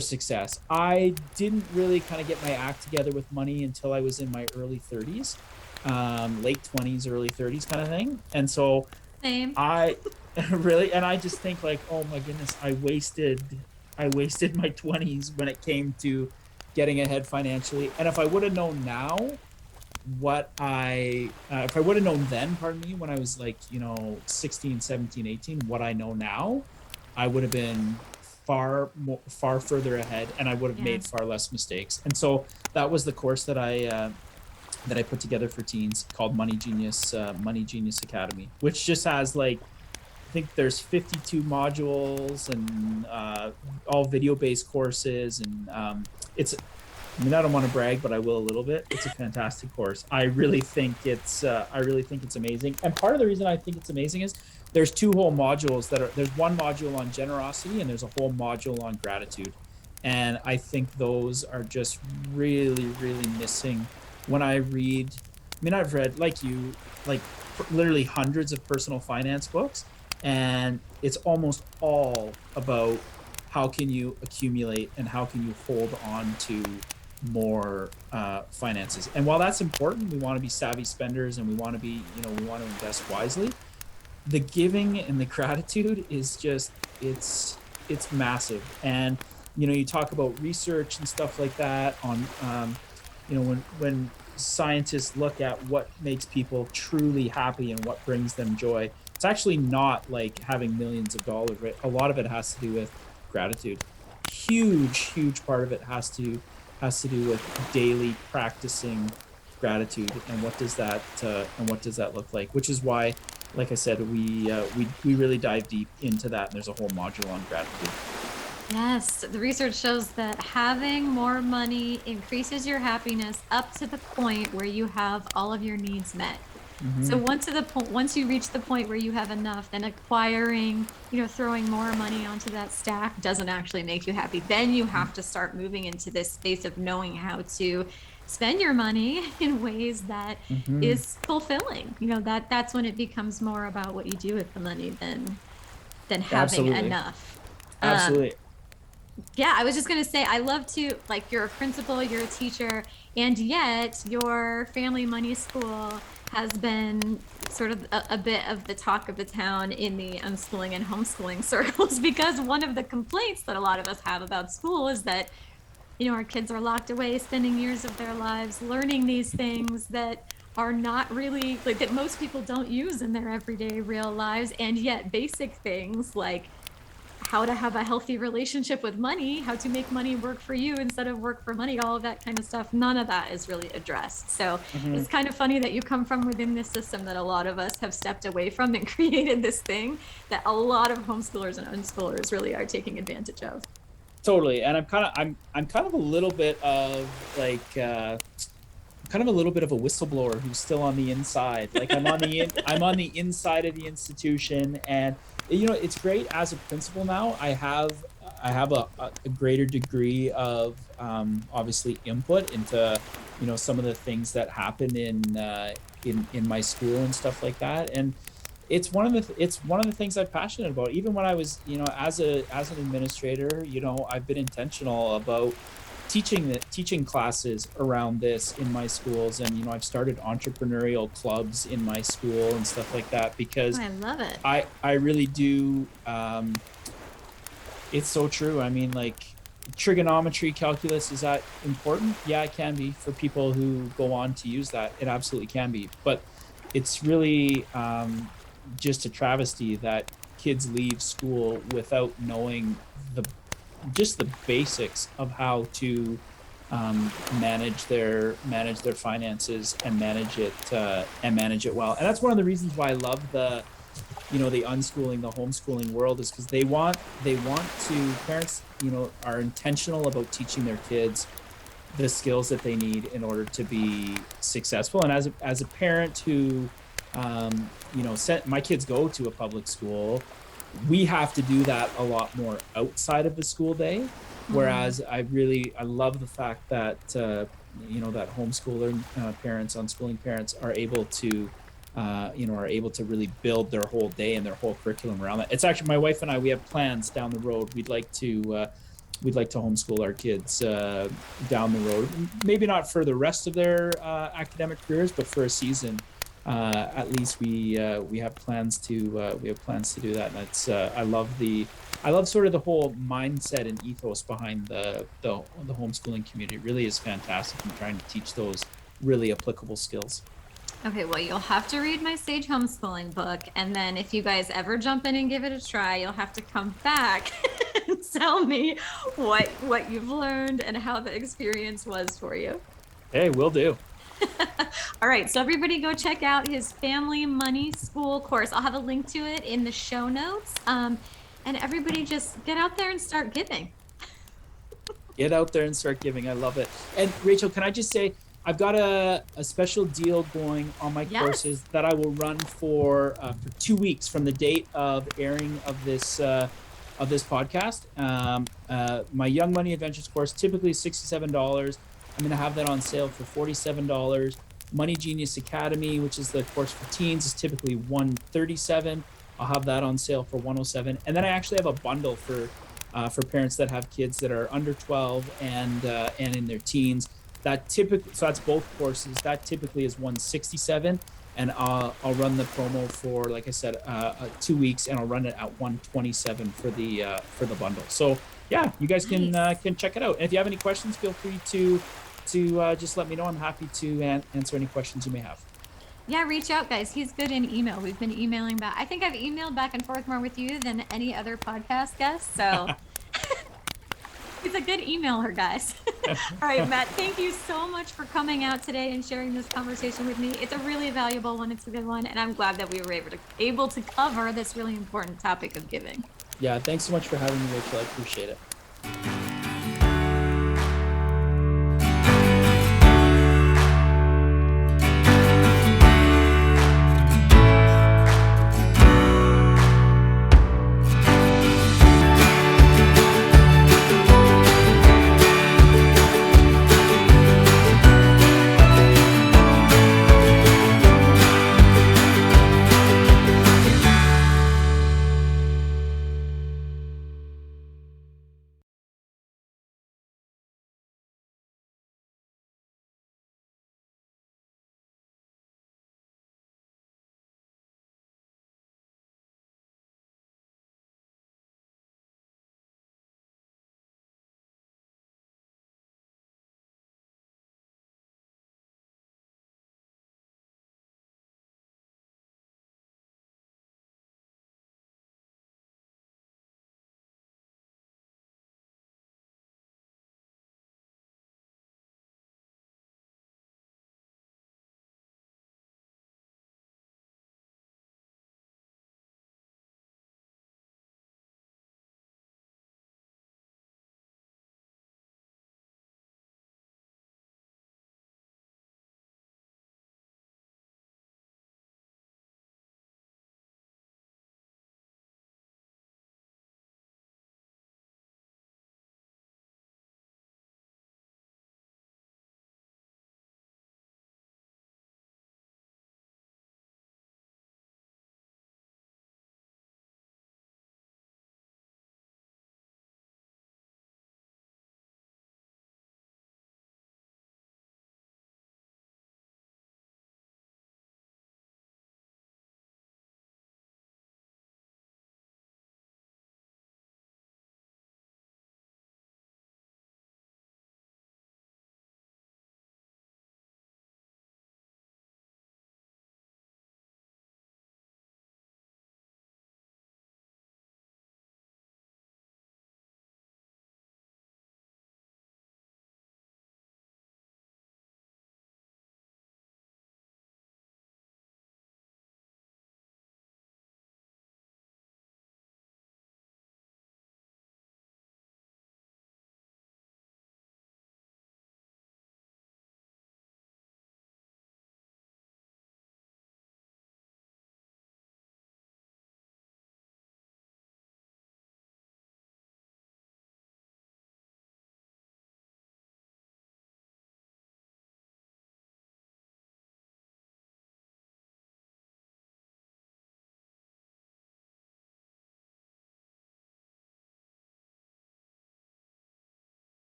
success. I didn't really kind of get my act together with money until I was in my early 30s, late 20s, early 30s kind of thing. And so Same. I really, and I just think like, oh my goodness, I wasted my 20s when it came to getting ahead financially. And if I would have known now if I would have known then, when I was like, 16, 17, 18, what I know now, I would have been far further ahead, and I would have made far less mistakes. And so that was the course that I put together for teens called Money Genius Academy, which just has like, I think there's 52 modules and all video-based courses, and I don't want to brag, but I will a little bit. It's a fantastic course. I really think it's amazing. And part of the reason I think it's amazing is there's two whole modules there's one module on generosity and there's a whole module on gratitude. And I think those are just really, really missing when I read. I've read, like you, like literally hundreds of personal finance books, and it's almost all about how can you accumulate and how can you hold on to more finances. And while that's important, we want to be savvy spenders and we want to be, we want to invest wisely. The giving and the gratitude is just, it's massive. And, you talk about research and stuff like that on, when scientists look at what makes people truly happy and what brings them joy, it's actually not like having millions of dollars, right? A lot of it has to do with gratitude. Huge part of it has to do with daily practicing gratitude, and what does that look like? Which is why, like I said, we really dive deep into that, and there's a whole module on gratitude. Yes, the research shows that having more money increases your happiness up to the point where you have all of your needs met. Mm-hmm. So once you reach the point where you have enough, then acquiring, throwing more money onto that stack doesn't actually make you happy. Then you have to start moving into this space of knowing how to spend your money in ways that is fulfilling. That's when it becomes more about what you do with the money than having enough. Absolutely. Yeah, I was just going to say, I love to, like, you're a principal, you're a teacher, and yet your family money school has been sort of a bit of the talk of the town in the unschooling and homeschooling circles, because one of the complaints that a lot of us have about school is that, our kids are locked away, spending years of their lives learning these things that are not really, like, that most people don't use in their everyday real lives, and yet basic things like how to have a healthy relationship with money, how to make money work for you instead of work for money, all of that kind of stuff, none of that is really addressed. So it's kind of funny that you come from within this system that a lot of us have stepped away from and created this thing that a lot of homeschoolers and unschoolers really are taking advantage of. Totally. And I'm kind of a little bit of like a whistleblower who's still on the inside. Like I'm on the inside of the institution, and it's great as a principal now. I have a greater degree of obviously input into some of the things that happen in my school and stuff like that. And it's one of the things I'm passionate about. Even when I was as an administrator, I've been intentional about teaching classes around this in my schools, and I've started entrepreneurial clubs in my school and stuff like that, because I love it. I really do. It's so true. I mean, like, trigonometry, calculus, is that important? Yeah, it can be for people who go on to use that. It absolutely can be. But it's really just a travesty that kids leave school without knowing the basics of how to manage their finances and manage it well. And that's one of the reasons why I love the unschooling, the homeschooling world, is because they want to parents are intentional about teaching their kids the skills that they need in order to be successful. And as a parent who sent my kids go to a public school, we have to do that a lot more outside of the school day. Whereas I love the fact that that homeschooling parents, unschooling parents are able to really build their whole day and their whole curriculum around that. It's actually, my wife and I, we have plans down the road. We'd like to homeschool our kids down the road. Maybe not for the rest of their academic careers, but for a season. At least we have plans to do that. And it's I love sort of the whole mindset and ethos behind the homeschooling community. It really is fantastic in trying to teach those really applicable skills. Okay, well, you'll have to read my Sage Homeschooling book, and then if you guys ever jump in and give it a try, you'll have to come back and tell me what you've learned and how the experience was for you. Hey, will do. All right, so everybody go check out his Family Money School course. I'll have a link to it in the show notes. And everybody just get out there and start giving. Get out there and start giving. I love it. And Rachel, can I just say, I've got a special deal going on my courses that I will run for 2 weeks from the date of airing of this podcast. My Young Money Adventures course, typically $67. I'm going to have that on sale for $47. Money Genius Academy, which is the course for teens, is typically $137. I'll have that on sale for $107. And then I actually have a bundle for parents that have kids that are under 12 and in their teens. So that's both courses. That typically is $167, and I'll run the promo for, like I said, 2 weeks, and I'll run it at $127 for the bundle. So yeah, you guys can check it out. And if you have any questions, feel free to just let me know. I'm happy to answer any questions you may have. Yeah, reach out, guys. He's good in email. We've been emailing back. I think I've emailed back and forth more with you than any other podcast guest. So he's a good emailer, guys. All right, Matt, thank you so much for coming out today and sharing this conversation with me. It's a really valuable one. It's a good one. And I'm glad that we were able to cover this really important topic of giving. Yeah, thanks so much for having me, Rachel. I appreciate it.